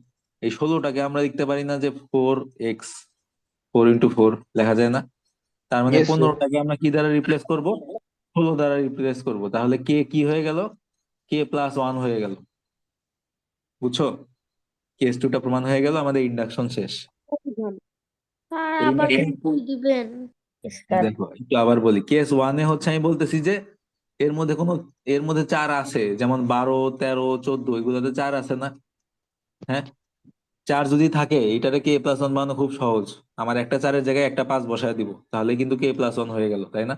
এই 16টাকে আমরা লিখতে পারি না যে 4x, 4x4 লেখা যায় না? তার মানে Yes, sir. 15টাকে আমরা কি দ্বারা রিপ্লেস করব? 16 দ্বারা রিপ্লেস করব, তাহলে কে কি হয়ে গেল? কে প্লাস ওয়ান হয়ে গেল। বুঝছো? কেস টুটা প্রমাণ হয়ে গেল, আমাদের ইন্ডাকশন শেষ। স্যার এই আবার induction ভুল দিবেন। দেখো একটু আবার বলি, কেস ওয়ানে হচ্ছে আমি বলতেছি যে এর মধ্যে এর মধ্যে চার আছে, যেমন 12, 13, 14, এগুলোতে চার আছে না? হ্যাঁ, চার যদি থাকে এটারে কে প্লাস ওয়ান বানানো খুব সহজ। আমার একটা চারের জায়গায় একটা পাঁচ বসায় দিব, তাহলে কিন্তু কে প্লাস ওয়ান হয়ে গেল, তাই না?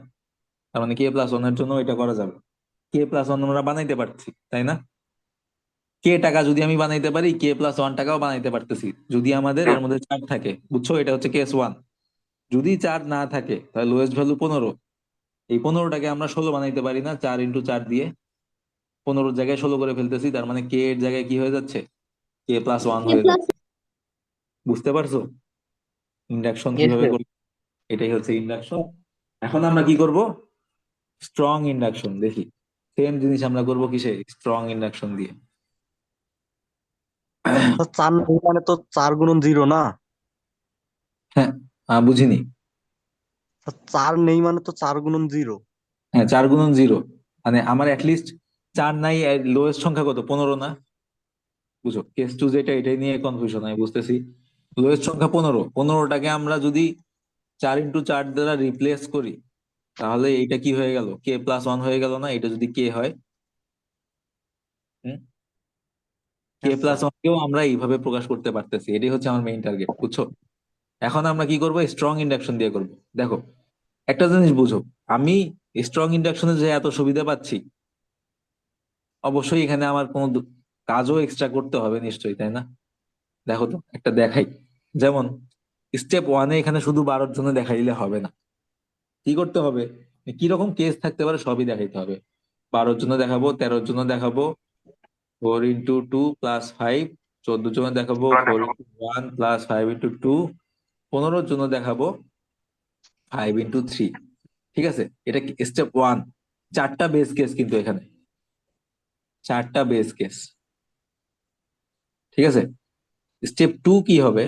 তার মানে কে প্লাস ওয়ান এর জন্য এটা করা যাবে, কে প্লাস ওয়ান আমরা বানাইতে পারছি, তাই না? কে টাকা যদি আমি বানাইতে পারি, কে প্লাস ওয়ান টাকাও বানাইতে পারতেছি, যদি আমাদের এর মধ্যে চার থাকে। বুঝছো? এটা হচ্ছে কেস ওয়ান। যদি চার না থাকে তাহলে লোয়েস্ট ভ্যালু 15, এই 15টাকে আমরা 16 বানাইতে পারি না? 4x4 দিয়ে 15-র জায়গায় 16 করে ফেলতেছি, তার মানে কে এর জায়গায় কি হয়ে যাচ্ছে? কে প্লাস ওয়ান হয়ে যাচ্ছে। বুঝতে পারছো ইন্ডাকশন Yes, কিভাবে sir. করি? এটাই হচ্ছে ইন্ডাকশন। এখন আমরা কি করব? স্ট্রং ইন্ডাকশন দেখি। সেম জিনিস আমরা করব কিসে? স্ট্রং ইন্ডাকশন দিয়ে। তো 4 নেই মানে তো 4 গুণন 0 না? হ্যাঁ, বুঝিনি। 4 নেই মানে তো 4 গুণন 0। হ্যাঁ, 4x0, মানে আমার অ্যাটলিস্ট চার নাই, লোয়েস্ট সংখ্যা কত? 15 না? বুঝো, কেস টু যেটা, এটাই নিয়ে কনফিউশন আমি বুঝতেছি। লোয়েস্ট সংখ্যা 15, 15টাকে আমরা যদি 4x4 দ্বারা রিপ্লেস করি তাহলে এইটা কি হয়ে গেল? কে প্লাস ওয়ান হয়ে গেল না? এটা যদি কে হয়, হুম, কে হ্যাঁ প্লাস স্যার। ওয়ানকেও আমরা এইভাবে প্রকাশ করতে পারতেছি, এটাই হচ্ছে আমার মেইন টার্গেট। বুঝছো? এখন আমরা কি করব? স্ট্রং ইন্ডাকশন দিয়ে করব। দেখো একটা জিনিস বুঝো, আমি স্ট্রং ইন্ডাকশনে যে এত সুবিধা পাচ্ছি, অবশ্যই এখানে আমার কোনো কাজও এক্সট্রা করতে হবে নিশ্চয়ই, তাই না? দেখো তো একটা দেখাই, যেমন স্টেপ ওয়ানে এখানে শুধু 12-র জন্য দেখাইলে হবে না, কি করতে হবে? কিরকম কেস থাকতে পারে সবই দেখাইতে হবে। 12-র জন্য দেখাবো, 13-র জন্য দেখাবো 4x2 প্লাস 5, 14-র জন্য দেখাবো 4x1 প্লাস 5x2, 15-র জন্য দেখাবো 5x3, ঠিক আছে? এটা স্টেপ ওয়ান। চারটা বেস কেস কিন্তু এখানে, চারটা বেস কেস। ঠিক আছে, স্টেপ 2 কি হবে?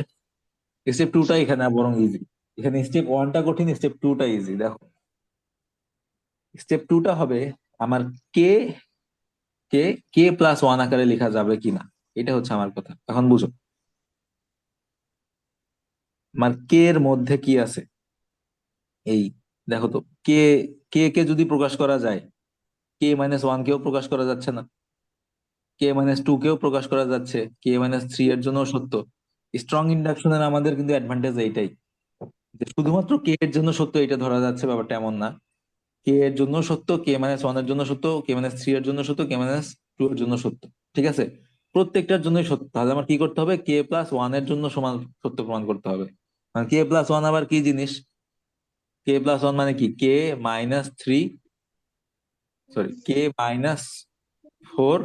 স্টেপ 2টা এখানে বরং ইজি। এখানে স্টেপ 1টা কঠিন, স্টেপ 2টা ইজি। দেখো স্টেপ 2টা হবে আমার কে কে কে প্লাস 1 আকারে লেখা যাবে কিনা, এটা হচ্ছে আমার কথা। এখন বুঝো আমার কে এর মধ্যে কি আছে। এই দেখো তো, কে কে কে যদি প্রকাশ করা যায়, কে-1 কেও প্রকাশ করা যাচ্ছে না, কে-2 কেও প্রকাশ করা যাচ্ছে, কে-3 এর জন্য সত্য। স্ট্রং ইন্ডাকশনের আমাদের কিন্তু অ্যাডভান্টেজ এইটাই যে শুধুমাত্র কে এর জন্য সত্য এটা ধরা যাচ্ছে, ব্যাপারটা এমন না। কে এর জন্য সত্য, কে-1 এর জন্য সত্য, কে-3 এর জন্য সত্য, কে-2 এর জন্য সত্য। ঠিক আছে, প্রত্যেকটার জন্যই সত্য। তাহলে আমার কি করতে হবে? কে+1 এর জন্য সমান সত্য প্রমাণ করতে হবে। মানে কে+1 আবার কি জিনিস? কে+1 মানে কি? কে-3, সরি কে-4,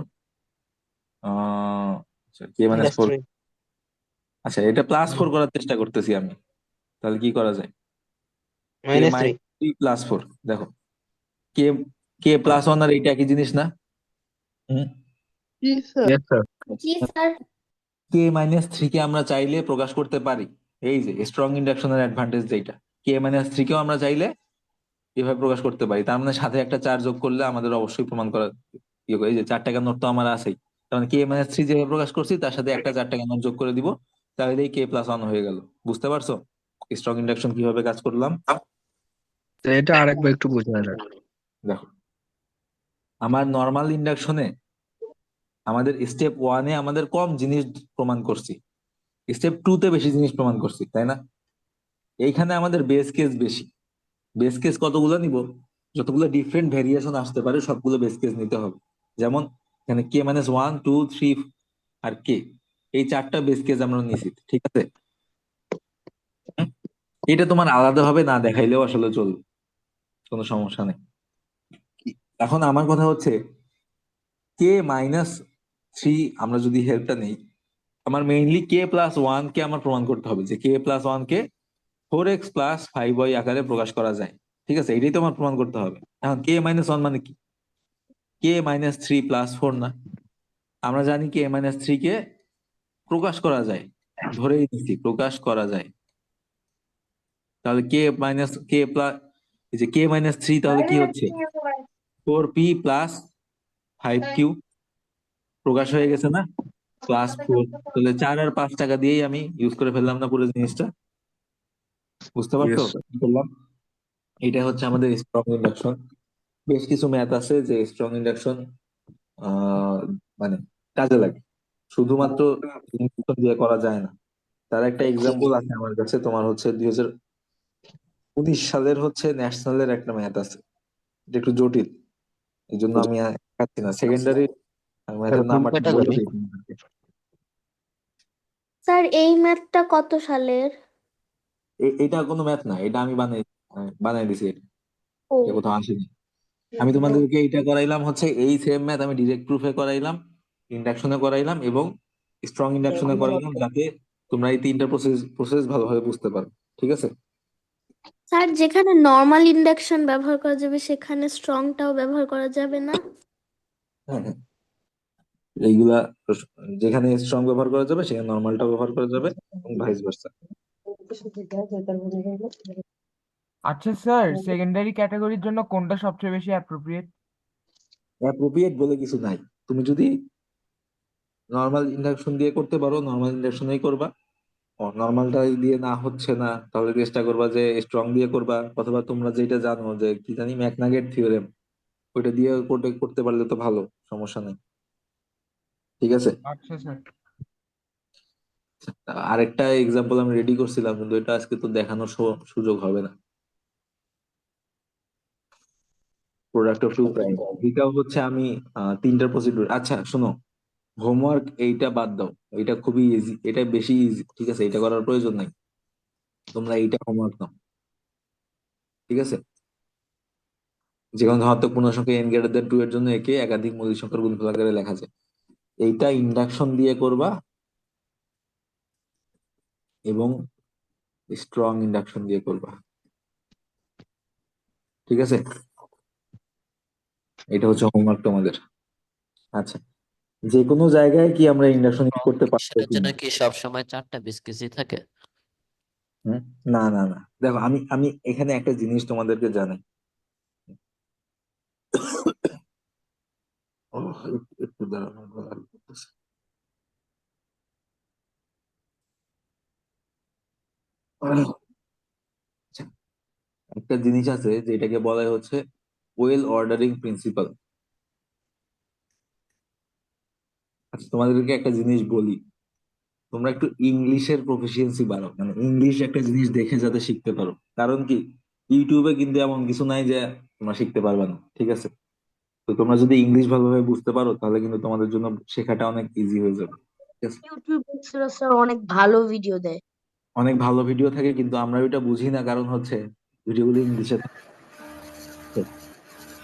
কে-4। আচ্ছা, এটা +4 করার চেষ্টা করতেছি আমি। তাহলে কি করা যায়? কে-3+4। দেখো কে কে+1 আর এইটা একই জিনিস না? হুম। Yes, sir. জি স্যার। কে-3 কে আমরা চাইলে প্রকাশ করতে পারি। এই যে স্ট্রং ইন্ডাকশনের অ্যাডভান্টেজ যেটা, কে-3 কেও আমরা চাইলে এভাবে প্রকাশ করতে পারি। তার মানে সাথে একটা 4 যোগ করলে আমাদের অবশ্যই প্রমাণ করা এই যে 4 টাকার নোট তো আমার আছেই। তার মানে কে-3 যেভাবে প্রকাশ করছি তার সাথে একটা 4 টাকার নোট যোগ করে দিব, তাহলেই কে+1 হয়ে গেল। বুঝতে পারছো স্ট্রং ইন্ডাকশন কিভাবে কাজ করলাম? তো এটা আরেকবার একটু বোঝানো যাক। দেখো আমার নর্মাল ইন্ডাকশনে আমাদের স্টেপ 1-এ আমাদের কম জিনিস প্রমাণ করছি, স্টেপ 2-তে বেশি জিনিস প্রমাণ করছি, তাই না? এইখানে আমাদের বেস কেস বেশি। বেস কেস কতগুলো নিব? যতগুলো ডিফারেন্ট ভেরিয়েশন আসতে পারে সবগুলো বেস কেস নিতে হবে। যেমন এখানে কে-1, 2, 3 আর কে, এই 4টা বেস কেস আমরা নিছি। ঠিক আছে, হুম? এটা তোমার আলাদাভাবে না দেখাইলেও আসলে চলবে, কোনো সমস্যা নেই। এখন আমার কথা হচ্ছে কে-3 আমরা যদি হেল্পটা নেই, আমার মেইনলি কে+1 কে আমার প্রমাণ করতে হবে যে কে+1 কে 4x+5y আকারে প্রকাশ করা যায়। ঠিক আছে, এটাই তো আমার প্রমাণ করতে হবে। এখন কে-1 মানে কি? কে-3+4 না? আমরা জানি কে-3 কে প্রকাশ করা যায়, ধরেই নিচ্ছি প্রকাশ করা যায়। তাহলে এই যে কে-3 তাহলে কি হচ্ছে? 4p+5q প্রকাশ হয়ে গেছে না? +4। তাহলে 4 আর 5 টাকা দিয়েই আমি ইউজ করে ফেললাম না পুরো জিনিসটা? বুঝতে পারছো Yes, sir. কি করলাম? এটা হচ্ছে আমাদের স্ট্রং ইন্ডাকশন। বেশ কিছু ম্যাথ আছে যে স্ট্রং ইন্ডাকশন মানে কাজে লাগে, শুধুমাত্র ইন্ডাকশন দিয়ে করা যায় না। তার একটা এক্সাম্পল আছে আমার কাছে, তোমার হচ্ছে 2019 সালের হচ্ছে ন্যাশনালের একটা ম্যাথ আছে, এটা একটু জটিল, এই জন্য আমি আর দেখাচ্ছি না। সেকেন্ডারি স্যার ম্যাথের কোন নাম্বারটা বলে ক্যাটাগরি? দিই তোমাদেরকে। স্যার এই ম্যাথটা কত সালের? এটা কোনো ম্যাথ না, এটা আমি বানাই দিছি, ও এটা কোথাও আসেনি। আমি তোমাদেরকে এইটা করাইলাম হচ্ছে এই সেম ম্যাথ আমি ডিরেক্ট প্রুফে করাইলাম, ইন্ডাকশনে করাইলাম এবং স্ট্রং ইন্ডাকশনে করাইলাম, যাতে তোমরা এই 3টা প্রসেস ভালোভাবে বুঝতে পারো। ঠিক আছে, স্যার, যেখানে নর্মাল ইন্ডাকশন ব্যবহার করা যাবে সেখানে স্ট্রংটাও ব্যবহার করা যাবে না? হ্যাঁ হ্যাঁ, এইগুলা যেখানে স্ট্রং ব্যবহার করা যাবে সেখানে নর্মালটাও ব্যবহার করা যাবে এবং ভাইস ভার্সা। আচ্ছা স্যার, সেকেন্ডারি ক্যাটাগরির জন্য কোনটা সবচেয়ে বেশি অ্যাপ্রোপ্রিয়েট? অ্যাপ্রোপ্রিয়েট বলে কিছু নাই, তুমি যদি নর্মাল ইন্ডাকশন দিয়ে করতে পারো নর্মাল ইন্ডাকশনেই করবা, নর্মালটা দিয়ে না হচ্ছে না তাহলে চেষ্টা করবা যে স্ট্রং দিয়ে করবা, অথবা তোমরা যেটা জানো যে কি জানি ম্যাকনাগেট থিওরেম, ওইটা দিয়ে করতে করতে পারলে তো ভালো, সমস্যা নেই। ঠিক আছে, আচ্ছা স্যার। আরেকটা এক্সাম্পল আমি রেডি করছিলাম কিন্তু এটা আজকে তো দেখানোর সুযোগ হবে না। প্রোডাক্ট অফ 2 প্রাইম, এটাও হচ্ছে আমি 3টা প্রসিডিউর। আচ্ছা শোনো, হোমওয়ার্ক এইটা বাদ দাও, এটা খুবই ইজি, এটা বেশি ইজি। ঠিক আছে, এটা করার প্রয়োজন নাই, তোমরা এইটা হোমওয়ার্ক নাও। ঠিক আছে, যে কোনো ধনাত্মক পূর্ণ সংখ্যা n>2 এর জন্য একে একাধিক মৌলিক সংখ্যার গুণফল আকারে লেখা যায়। এইটা ইন্ডাকশন দিয়ে করবা এবং স্ট্রং ইন্ডাকশন দিয়ে করবা। ঠিক আছে, এটা হচ্ছে হোমওয়ার্ক তোমাদের। আচ্ছা, যে কোনো জায়গায় কি আমরা ইন্ডাকশন ইউজ করতে পারবো সেটার জন্য কিনা? কি সবসময় 4টা বেস কেসই থাকে? হুম? না না না, দেখো আমি আমি এখানে একটা জিনিস তোমাদেরকে জানাই। একটু দাঁড়াও, আমার গলা করতেছে। আচ্ছা, একটা জিনিস আছে যেটাকে বলা হয় হচ্ছে ওয়েল অর্ডারিং প্রিন্সিপাল। আচ্ছা, তোমাদেরকে একটা জিনিস বলি, তোমরা একটু ইংলিশের প্রফিসিয়েন্সি বাড়াও, মানে ইংলিশ একটা জিনিস দেখে যাতে শিখতে পারো। কারণ কি, ইউটিউবে কিন্তু এমন কিছু নাই যে তোমরা শিখতে পারবে না, ঠিক আছে? তো তোমরা যদি ইংলিশ ভালোভাবে বুঝতে পারো তাহলে কিন্তু তোমাদের জন্য শেখাটা অনেক ইজি হয়ে যাবে, ঠিক আছে? ইউটিউবে স্যার অনেক ভালো ভিডিও দেয়। অনেক ভালো ভিডিও থাকে কিন্তু আমরা ওইটা বুঝি না, কারণ হচ্ছে ভিডিওগুলো ইংলিশে থাকে।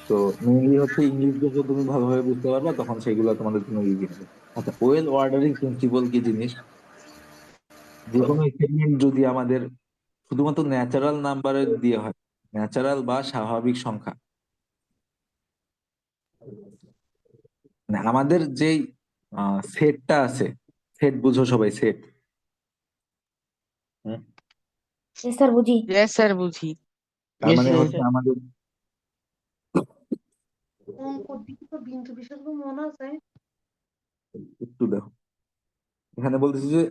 তো মেইনলি হচ্ছে ইংলিশ যখন তুমি ভালোভাবে বুঝতে পারবে তখন সেগুলো তোমাদের জন্য ইজি হবে। আচ্ছা, ওয়েল অর্ডারিং প্রিন্সিপাল কি জিনিস? যে কোনো স্টেটমেন্ট যদি আমাদের শুধুমাত্র ন্যাচারাল নাম্বারে দিয়ে হয়, ন্যাচারাল বা স্বাভাবিক সংখ্যা, মানে আমাদের যেই সেটটা আছে, সেট বুঝো সবাই, সেট। স্যার বুঝি। ইয়েস স্যার, বুঝি। তার মানে হচ্ছে আমাদের, একটু দেখো এখানে বলতেছি যে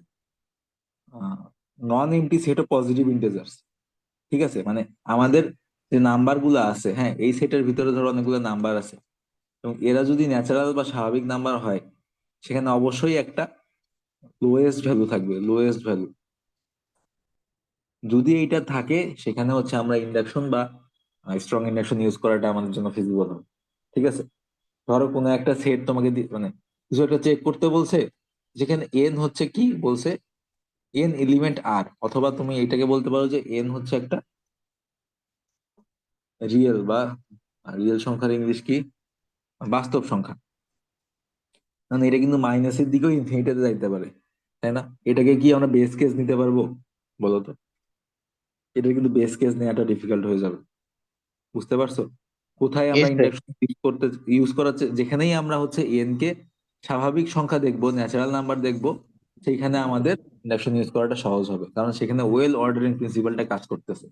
নন MT set of positive integers, ঠিক আছে? মানে আমাদের যে নাম্বার গুলো আছে, হ্যাঁ, এই সেটের ভিতরে ধরো অনেকগুলো নাম্বার আছে, এবং এরা যদি ন্যাচারাল বা স্বাভাবিক নাম্বার হয় সেখানে অবশ্যই একটা লোয়েস্ট ভ্যালু থাকবে, লোয়েস্ট ভ্যালু। যদি এইটা থাকে সেখানে হচ্ছে আমরা ইন্ডাকশন বা স্ট্রং ইন্ডাকশন ইউজ করাটা আমাদের জন্য ফিজিবল হবে, ঠিক আছে? ধরো কোনো একটা সেট তোমাকে মানে কিছু একটা চেক করতে বলছে, যেখানে এন হচ্ছে কি বলছে, এন এলিমেন্ট আর, অথবা তুমি এইটাকে বলতে পারো যে এন হচ্ছে একটা রিয়েল বা রিয়েল সংখ্যার ইংলিশ কি, বাস্তব সংখ্যা। কারণ এটা কিন্তু মাইনাসের দিকেও ইনফিনিটিতে যাইতে পারে, তাই না? এটাকে কি আমরা বেস কেস নিতে পারবো বলো তো? এটা কিন্তু বেস কেস নেওয়াটা ডিফিকাল্ট হয়ে যাবে, বুঝতে পারছো? কোথায় আমরা ইন্ডাকশন ইউজ করার যেখানেই আমরা হচ্ছে এন কে স্বাভাবিক সংখ্যা দেখবো, ন্যাচারাল নাম্বার দেখবো, সেইখানে আমাদের ইন্ডাকশন ইউজ করাটা সহজ হবে, কারণ সেখানে ওয়েল অর্ডারিং প্রিন্সিপালটা কাজ করতেছে,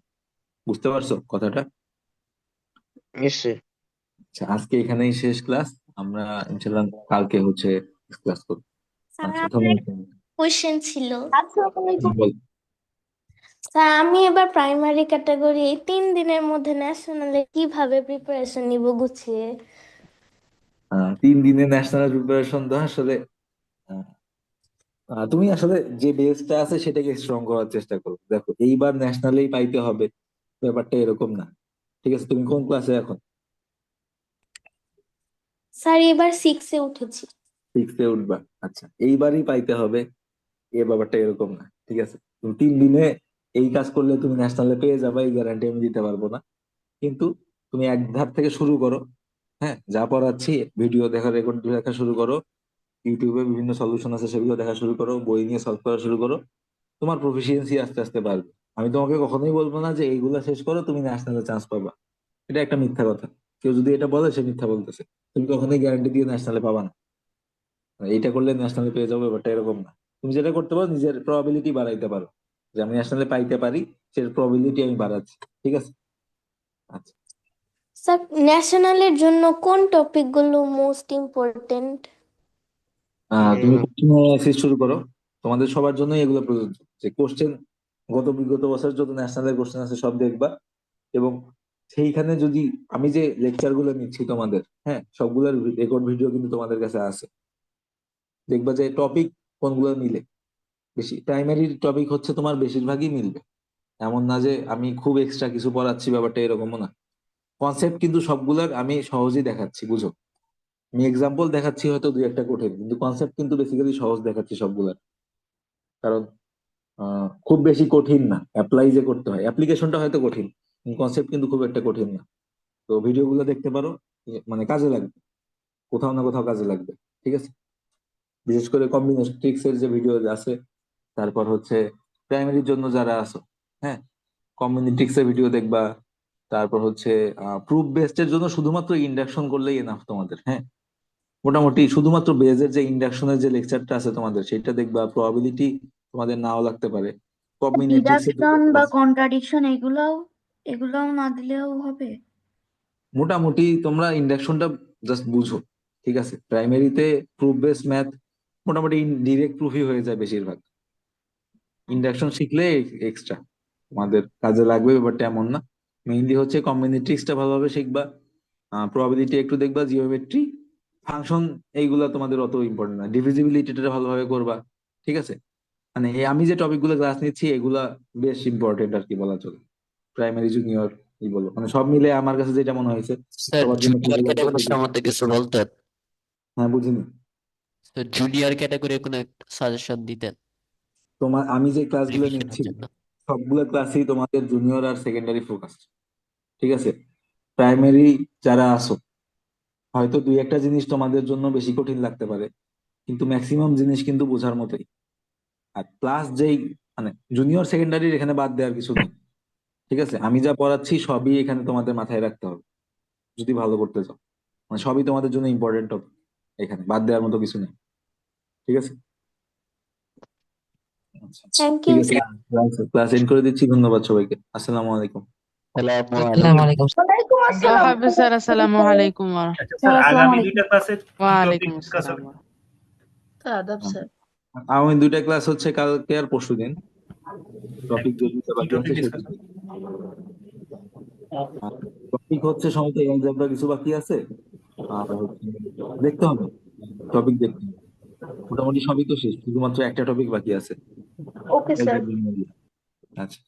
বুঝতে পারছো কথাটা? নিশ্চয়ই। আচ্ছা, আজকে এখানেই শেষ ক্লাস। আমরা ইনশাল্লাহ কালকে হচ্ছে ক্লাস করবো। স্যার আচ্ছা, আমার ধন্যবাদ। একটা কোয়েশ্চেন ছিল। বল। স্যার আমি এবার প্রাইমারি ক্যাটাগরি 3 দিনের মধ্যে ন্যাশনালে কিভাবে প্রিপারেশন নিব গুছিয়ে? 3 দিনে ন্যাশনাল প্রিপারেশন তো আসলে আহ, তুমি আসলে যে বেসটা আছে সেটাকে স্ট্রং করার চেষ্টা করো। দেখো, এইবার ন্যাশনালেই পাইতে হবে ব্যাপারটা এরকম না, ঠিক আছে? তুমি কোন ক্লাসে এখন? স্যার এবার 6-এ উঠেছি। 6-এ উঠবা? আচ্ছা, এইবারই পাইতে হবে, এ ব্যাপারটা এরকম না, ঠিক আছে? তুমি 3 দিনে এই কাজ করলে তুমি ন্যাশনালে পেয়ে যাবে এই গ্যারান্টি আমি দিতে পারবো না, কিন্তু তুমি এক ধাপ থেকে শুরু করো। হ্যাঁ, যা পড়াচ্ছি ভিডিও দেখা, রেকর্ড দেখা শুরু করো, ইউটিউবে বিভিন্ন সলিউশন আছে সেগুলো দেখা শুরু করো, বই নিয়ে সলভ করা শুরু করো, তোমার প্রফিসিয়েন্সি আস্তে আস্তে বাড়বে। আমি তোমাকে কখনোই বলবো না যে এইগুলা শেষ করো তুমি ন্যাশনালে চান্স পাবা, এটা একটা মিথ্যা কথা। কেউ যদি এটা বলে সে মিথ্যা বলতেছে। তুমি কখনোই গ্যারান্টি দিয়ে ন্যাশনালে পাবা না, এইটা করলে ন্যাশনালে পেয়ে যাবে ব্যাপারটা এরকম না। তুমি যেটা করতে পারো, নিজের প্রবাবিলিটি বাড়াইতে পারো, যে আমি ন্যাশনালে পাইতে পারি, সে প্রবাবিলিটি আমি বাড়াচ্ছি, ঠিক আছে? আচ্ছা, স্যার ন্যাশনালের জন্য কোন টপিকগুলো মোস্ট ইম্পর্টেন্ট? তুমি কোশ্চেন অ্যানালাইসিস শুরু করো। তোমাদের সবার জন্য এগুলো প্রযোজ্য, যে কোশ্চেন বিগত বছর যত ন্যাশনালের কোশ্চেন আছে সব দেখবা, এবং সেইখানে যদি আমি যে লেকচার গুলো নিচ্ছি তোমাদের, হ্যাঁ, সবগুলোর রেকর্ড ভিডিও কিন্তু তোমাদের কাছে আছে। দেখবা যে টপিক কোনগুলো মিলে, বেশি প্রাইমারি টপিক হচ্ছে তোমার বেশিরভাগই মিলবে। এমন না যে আমি খুব এক্সট্রা কিছু পড়াচ্ছি, ব্যাপারটা এরকমও না। কনসেপ্ট কিন্তু সবগুলোর আমি সহজেই দেখাচ্ছি, বুঝো? আমি এক্সাম্পল দেখাচ্ছি হয়তো দুই একটা কঠিন, কিন্তু কনসেপ্ট কিন্তু বেসিক্যালি সহজ দেখাচ্ছি সবগুলার। কারণ খুব বেশি কঠিন না, অ্যাপ্লাই যে করতে হয়, অ্যাপ্লিকেশনটা হয়তো কঠিন, কনসেপ্ট কিন্তু খুব একটা কঠিন না। তো ভিডিওগুলো দেখতে পারো, মানে কাজে লাগবে, কোথাও না কোথাও কাজে লাগবে, ঠিক আছে? বিশেষ করে কম্বিনেটরিক্স এর যে ভিডিও আছে, তারপর হচ্ছে প্রাইমারির জন্য যারা আছো, হ্যাঁ, কম্বিনেটরিক্স এর ভিডিও দেখবা। তারপর হচ্ছে প্রুফ বেসড এর জন্য শুধুমাত্র ইন্ডাকশন করলেই এনাফ তোমাদের, হ্যাঁ। মোটামুটি শুধুমাত্র বেজের যে ইন্ডাকশনের যে লেকচারটা আছে তোমাদের সেটা দেখবা, প্রবাবিলিটি তোমাদের নাও লাগতে পারে, কম্বিনেট্রিক্সের ডিডাকশন বা কন্ট্রাডিকশন এগুলাও না দিলেও হবে? মোটামুটি তোমরা ইন্ডাকশনটা জাস্ট বুঝো, ঠিক আছে? প্রাইমারিতে প্রুফ বেস ম্যাথ মোটামুটি ডিরেক্ট প্রুফই হয়ে যায় বেশিরভাগ। ইন্ডাকশন শিখলে এক্সট্রা তোমাদের কাজে লাগবে, ব্যাপারটা এমন না। মেইনলি হচ্ছে কম্বিনেট্রিক্সটা ভালোভাবে শিখবা, প্রবাবিলিটি একটু দেখবা, জিওমেট্রি, ফাংশন, এইগুলা তোমাদের অত ইম্পর্টেন্ট না। ডিভিজিবিলিটিটা ভালোভাবে করবা, ঠিক আছে? মানে আমি যে টপিকগুলো ক্লাস নিচ্ছি এগুলা বেশ ইম্পর্টেন্ট আর কি বলা চলে, প্রাইমারি জুনিয়র কি বলো, মানে সব মিলে আমার কাছে যেটা মনে হয়েছে স্যার সবার জন্য জুনিয়র খুবই ক্যাটাগরি সম্বন্ধে কিছু বলতেন? হ্যাঁ, বুঝিনি। জুনিয়র ক্যাটাগরি কোনো একটা সাজেশন দিতেন আমি যে ক্লাসগুলো রিভিশনের নিচ্ছি জন্য? সবগুলো ক্লাসই তোমাদের জুনিয়র আর সেকেন্ডারি ফোকাস, ঠিক আছে? প্রাইমারি যারা আসো হয়তো দুই একটা জিনিস তোমাদের জন্য বেশি কঠিন লাগতে পারে, কিন্তু ম্যাক্সিমাম জিনিস কিন্তু বোঝার মতোই। আর প্লাস যেই মানে জুনিয়র সেকেন্ডারির এখানে বাদ দেওয়ার কিছু নেই, ঠিক আছে? আমি যা পড়াচ্ছি সবই এখানে তোমাদের মাথায় রাখতে হবে যদি ভালো করতে চাও, মানে সবই তোমাদের জন্য ইম্পর্টেন্ট টপিক, এখানে বাদ দেওয়ার মতো কিছু নেই, ঠিক আছে? আচ্ছা, থ্যাংক ঠিক ইউ আছে, স্যার। ক্লাস এন্ড করে দিচ্ছি। ধন্যবাদ সবাইকে। আসসালামু আলাইকুম। আসসালামু আলাইকুম। ওয়ালাইকুম আল্লাহ আসসালাম। হাফিজ স্যার, আসসালামু আলাইকুম আচ্ছা স্যার, আসসালামু আগামী আলাইকুম। দুইটা ক্লাসে কি ওয়ালাইকুম টপিক ডিসকাস আসসালাম। হবে? আদাব স্যার। আমার দুইটা ক্লাস হচ্ছে কালকে আর পরশুদিন, টপিক যে দুটো কি বাকি টপিক আছে ডিসকাস সেটা। টপিক হচ্ছে সমস্ত এলজেব্রা কিছু বাকি আছে, আর হচ্ছে দেখতে হবে, টপিক দেখতে হবে। মোটামুটি সবই তো শেষ, শুধুমাত্র একটা টপিক বাকি আছে, ওকে স্যার। algebra নিয়ে। আচ্ছা।